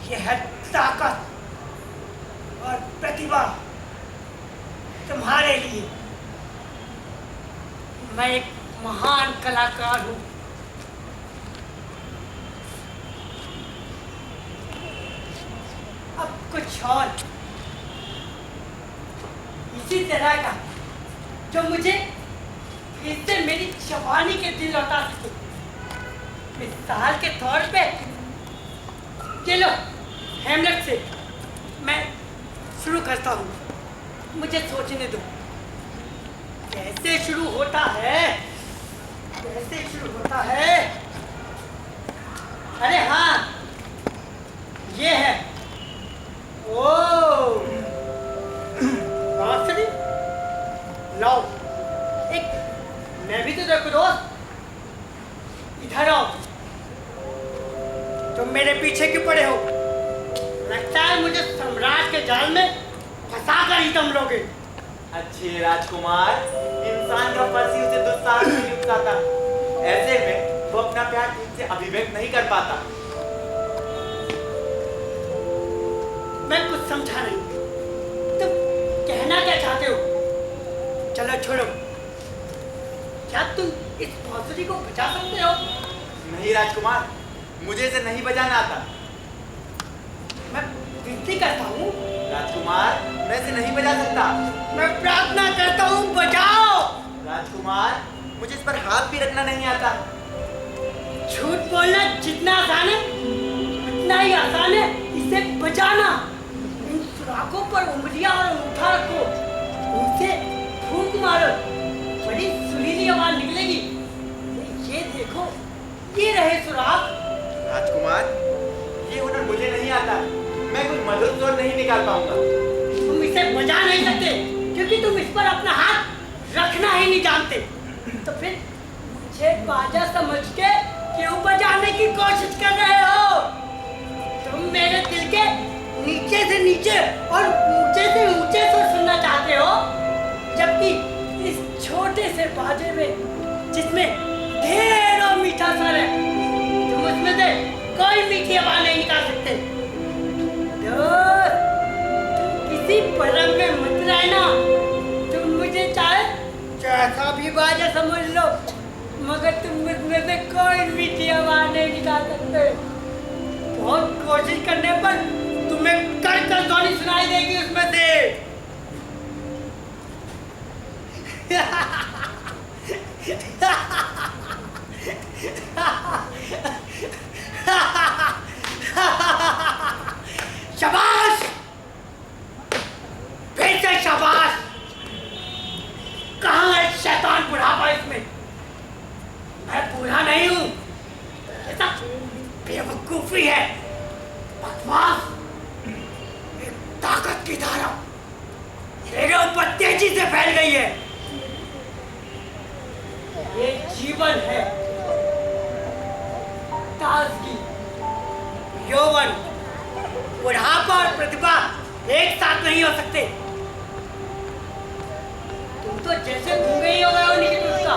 यह है ताकत और प्रतिभा तुम्हारे लिए। मैं एक महान कलाकार हूँ। अब कुछ और इसी तरह का जो मुझे फिर से मेरी जवानी के दिल लौटा सके। मिसाल के तौर पे ये लो, हेमलेट से मैं शुरू करता हूँ, मुझे सोचने दो। कैसे शुरू होता है, कैसे शुरू होता है? अरे हाँ, ये है। ओ बांसुरी लाओ, एक मैं भी तो देखो दोस्त, इधर आओ। तुम मेरे पीछे क्यों पड़े हो? लगता है मुझे सम्राट के जाल में फंसा कर ही तुम लोगे। अच्छे राजकुमार, इंसान का फंसी उसे दुस्साहस नहीं उकसाता। ऐसे में वो अपना प्यार ठीक से अभिव्यक्त नहीं कर पाता। मैं कुछ समझा नहीं, तुम कहना क्या चाहते हो? चलो छोड़ो, क्या तुम इस बांसुरी को बचा सकते हो? नहीं राजकुमार, मुझे इसे नहीं बजाना आता। मैं विनती करता हूँ। राजकुमार, मैं इसे नहीं बजा सकता। मैं प्रार्थना करता हूँ, बजाओ। राजकुमार, मुझे इस पर हाथ भी रखना नहीं आता। झूठ बोलना जितना आसान है उतना ही आसान है इसे बजाना। इन सुराखों पर उंगलियां और अंगूठा रखो, उनसे फूंक मारो, बड़ी सुरीली आवाज निकलेगी। ये देखो, ये रहे सुराख। राजकुमार, ये हुनर मुझे नहीं आता। मैं कुछ मधुर स्वर नहीं निकाल पाऊंगा। तुम इसे बजा नहीं सकते क्योंकि तुम इस पर अपना हाथ रखना ही नहीं जानते। तो फिर मुझे बाजा समझ के क्यों बजाने की कोशिश कर रहे हो? तुम मेरे दिल के नीचे से नीचे और ऊंचे से ऊंचे सुर सुनना चाहते हो, जबकि इस छोटे से बाजे में जिसमें ढेरों मीठा स्वर है, तुम उसमें से कोई मीठी आवाज नहीं निकाल सकते। दोस्त, तुम किसी भ्रम में मत रहना। तुम मुझे चाहे जैसा भी बाजा समझ लो, मगर तुम मुझमें से कोई मीठी आवाज नहीं निकाल सकते। बहुत कोशिश करने पर तुम्हें कर ध्वनि सुनाई देगी उसमें से। शाबाश, फिर से शाबाश। कहाँ है शैतान बुढ़ापा इसमें? मैं बूढ़ा नहीं हूँ, ऐसा बेवकूफी है, बकवास। एक ताकत की धारा मेरे ऊपर तेजी से फैल गई है। ये जीवन है, ताजगी, यौवन, बुढ़ापा और प्रतिभा एक साथ नहीं हो सकते। तुम तो जैसे गूंगे ही हो गए हो निखिल उसका।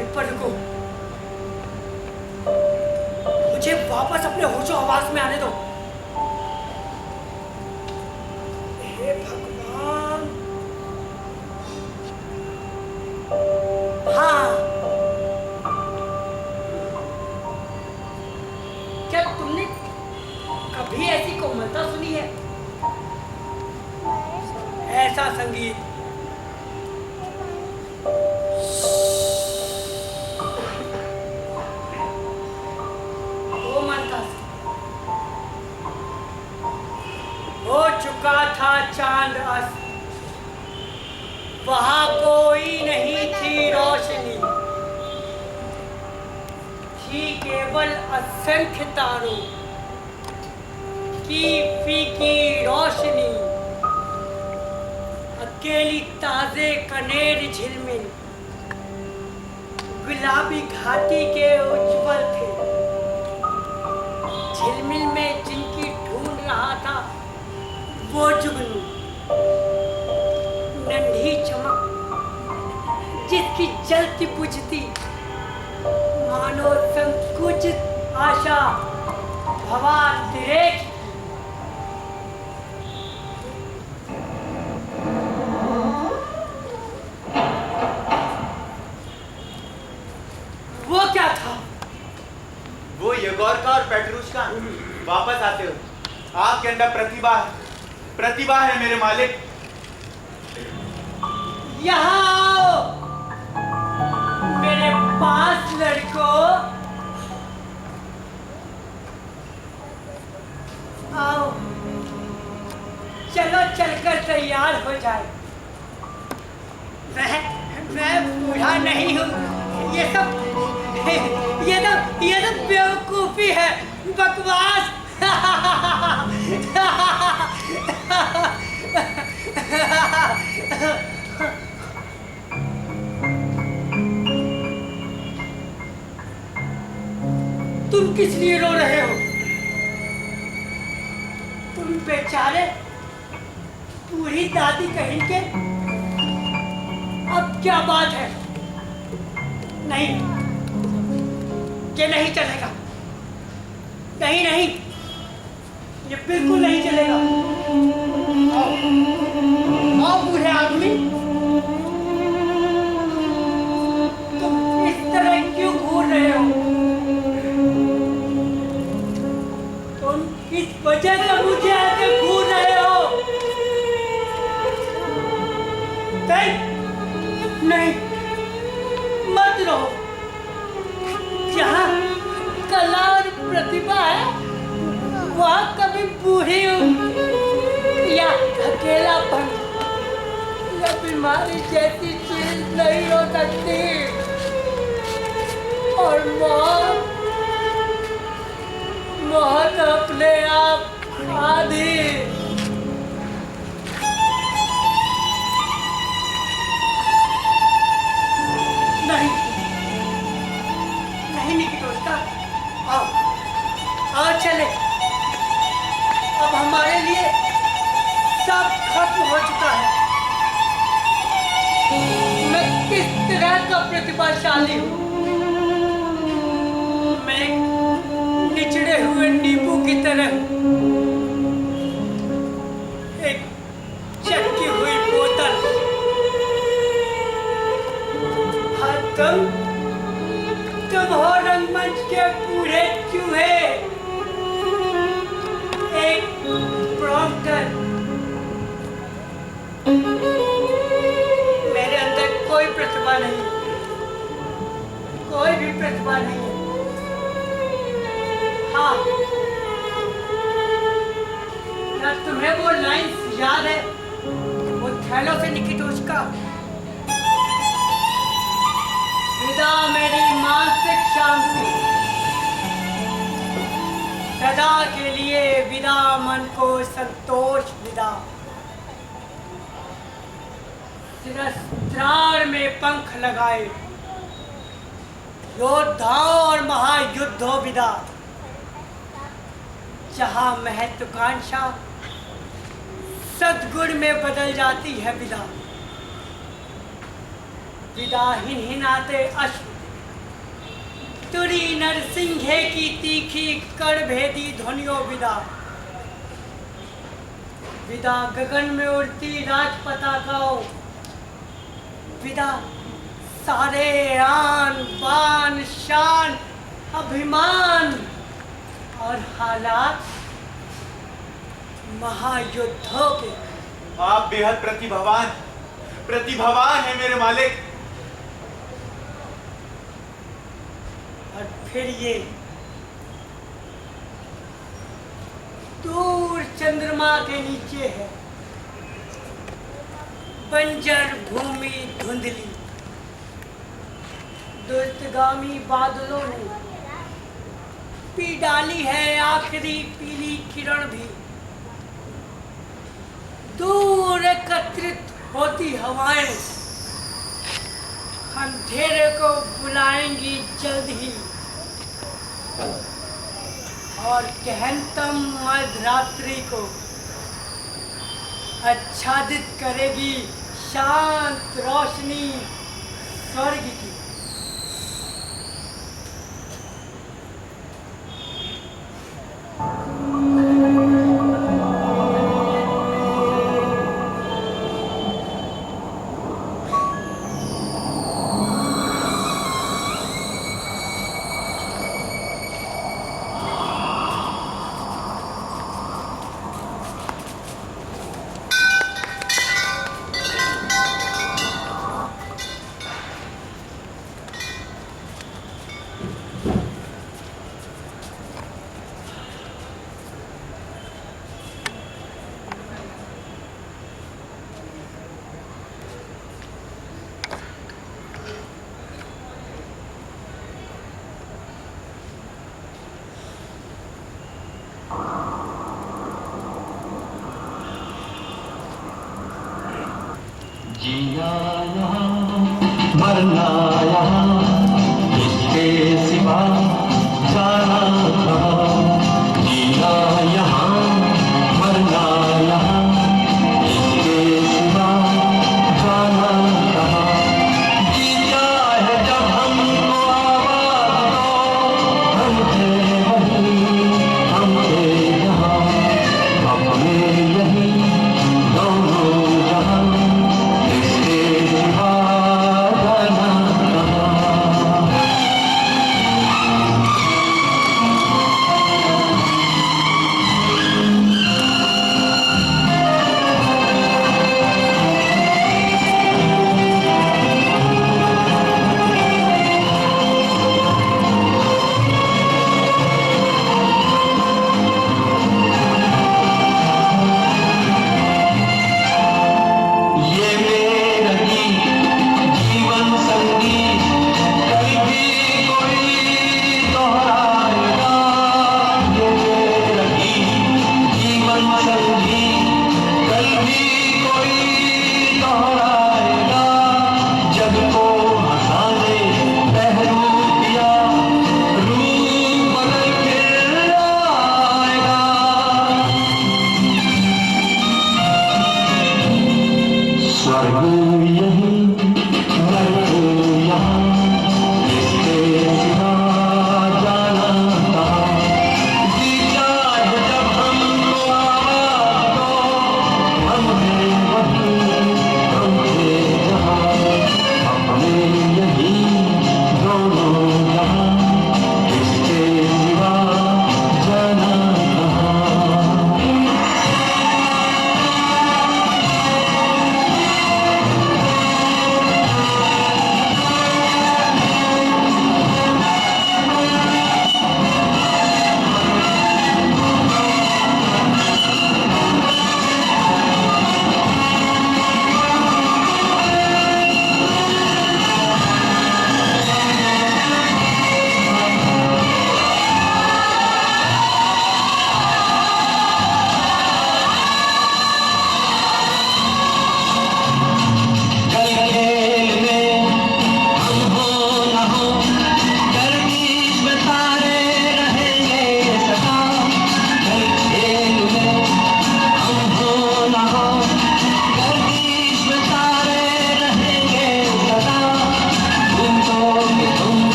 एक पर रुको, मुझे वापस अपने होशो हवास में आने दो। हे भगवान, हाँ, ऐसा संगीत वो मन का हो चुका था चांद अस्त, वहां कोई नहीं थी रोशनी, थी केवल असंख्य तारों की फीकी रोशनी, अकेली ताजे कनेर झिलमिल गुलाबी घाटी के उज्जवल थे, झिलमिल में जिनकी ढूंढ रहा था वो जुगनू, नन्ही चमक जिसकी जलती बुझती मानो संकुचित आशा भवान तिरेक। वो क्या था? वो येगोर्का और पेट्रूशका वापस आते हो। आपके अंदर प्रतिभा है मेरे मालिक। यहाँ आओ मेरे पास लड़कों, आओ चलो चलकर तैयार हो जाए। मैं बूढ़ा नहीं हूँ, ये सब बेवकूफी है, बकवास। तुम किस लिए रो रहे हो? तुम बेचारे पूरी दादी कहीं के। अब क्या बात है? नहीं, ये नहीं चलेगा। नहीं, ये बिल्कुल नहीं चलेगा। आओ बूढ़े आदमी, तुम इस तरह क्यों घूर रहे हो? तुम किस वजह से मुझे आके घूर रहे हो? नहीं, मत रहो। जहाँ कला और प्रतिभा है वहाँ कभी बूढ़ी या अकेलापन या बीमारी जैसी चीज नहीं हो सकती। और मौत अपने आप आधी। नहीं निकिता, आओ चले। अब हमारे लिए सब खत्म हो चुका है। मैं किस तरह का प्रतिभाशाली हूँ? मैं निचड़े हुए नींबू की तरह, एक चटकी हुई बोतल। तुम हो रंगमंच के पूरे चूहे, एक प्रॉम्प्टर। मेरे अंदर कोई प्रतिभा नहीं, कोई भी प्रतिभा नहीं है। हाँ, क्या तुम्हें वो लाइन्स याद है, वो थैलो से निकिटोस्का? विदा मेरी मानसिक शांति, सदा के लिए विदा मन को संतोष विदा। शिरस्त्राण में पंख लगाए योद्धाओं और महायुद्धों विदा। जहाँ महत्वाकांक्षा सद्गुण में बदल जाती है विदा। विदा हिनहिनाते अश्रु, तुरी नरसिंहे की तीखी कड़भेदी ध्वनियों विदा। विदा गगन में उड़ती राज पताकाओं विदा। सारे आन बान शान अभिमान और हालात महायुद्धों के आप बेहद प्रतिभावान है मेरे मालिक। और फिर ये दूर चंद्रमा के नीचे है बंजर भूमि धुंधली, दुर्तगामी बादलों ने पी डाली है आखिरी पीली किरण भी। दूर एकत्रित होती हवाएं अंधेरे को बुलाएंगी जल्द ही, और गहनतम मध्यरात्रि को आच्छादित करेगी शांत रोशनी स्वर्ग की। जीना यहाँ मरना यहाँ, इसके सिवा जाना कहाँ। जीना यहाँ मरना यहाँ, इसके सिवा जाना कहाँ। जीता है जब हमको आवाज़ दो, हम थे वहीं हम थे यहाँ, अपने यही दोनों जहाँ।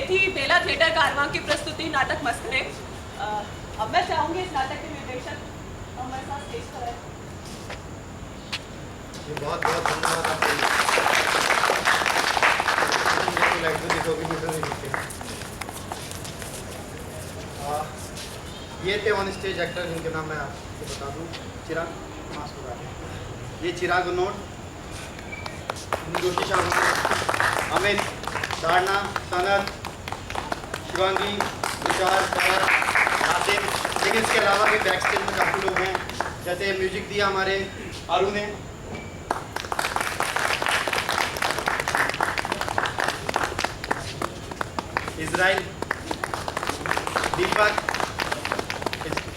ये थी बेला थिएटर कारवां की प्रस्तुति नाटक मस्करे। अब मैं चाहूंगी इस नाटक के निर्देशक हमारे साथ स्टेज पर आए। बहुत बहुत धन्यवाद आपको। ये थे ऑन स्टेज एक्टर जिनके नाम मैं आपको बता दूं। चिराग मास्क लगा दें। ये चिराग नोट, जोशी शाह, अमित, धारणा, सनत, शिवांगी, विशाल, कमर, आसिम। लेकिन इसके अलावा भी बैक स्टेज में काफ़ी लोग हैं, जैसे म्यूजिक दिया हमारे अरुण ने, इजराइल, दीपक,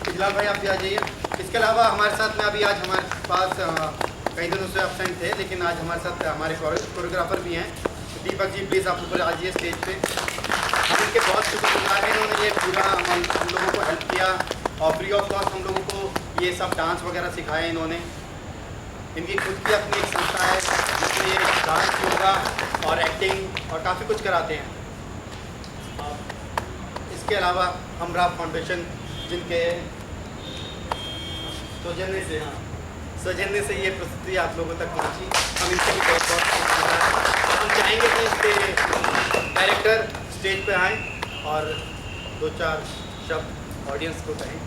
इजलाल भाई आप भी आ जाइए। इसके अलावा हमारे साथ में अभी आज हमारे पास कई दिनों से एब्सेंट थे, लेकिन आज हमारे साथ हमारे कोरियोग्राफर भी हैं। तो दीपक जी प्लीज़ आप ऊपर आ जाइए स्टेज पे। हम इनके बहुत शुक्रगुजार हैं, इन्होंने ये पूरा हम लोगों को हेल्प किया और फ्री ऑफ कॉस्ट हम लोगों को ये सब डांस वगैरह सिखाए इन्होंने। इनकी खुद की अपनी एक संस्था है जिसमें ये डांस, योगा और एक्टिंग और काफ़ी कुछ कराते हैं। इसके अलावा हमरा फाउंडेशन जिनके सौजन्य से ये प्रस्तुति आप लोगों तक पहुंची, हम इनसे भी बहुत बहुत शुक्रिया। हम चाहेंगे कि इसके डायरेक्टर स्टेज पे आएँ और 2-4 शब्द ऑडियंस को कहें।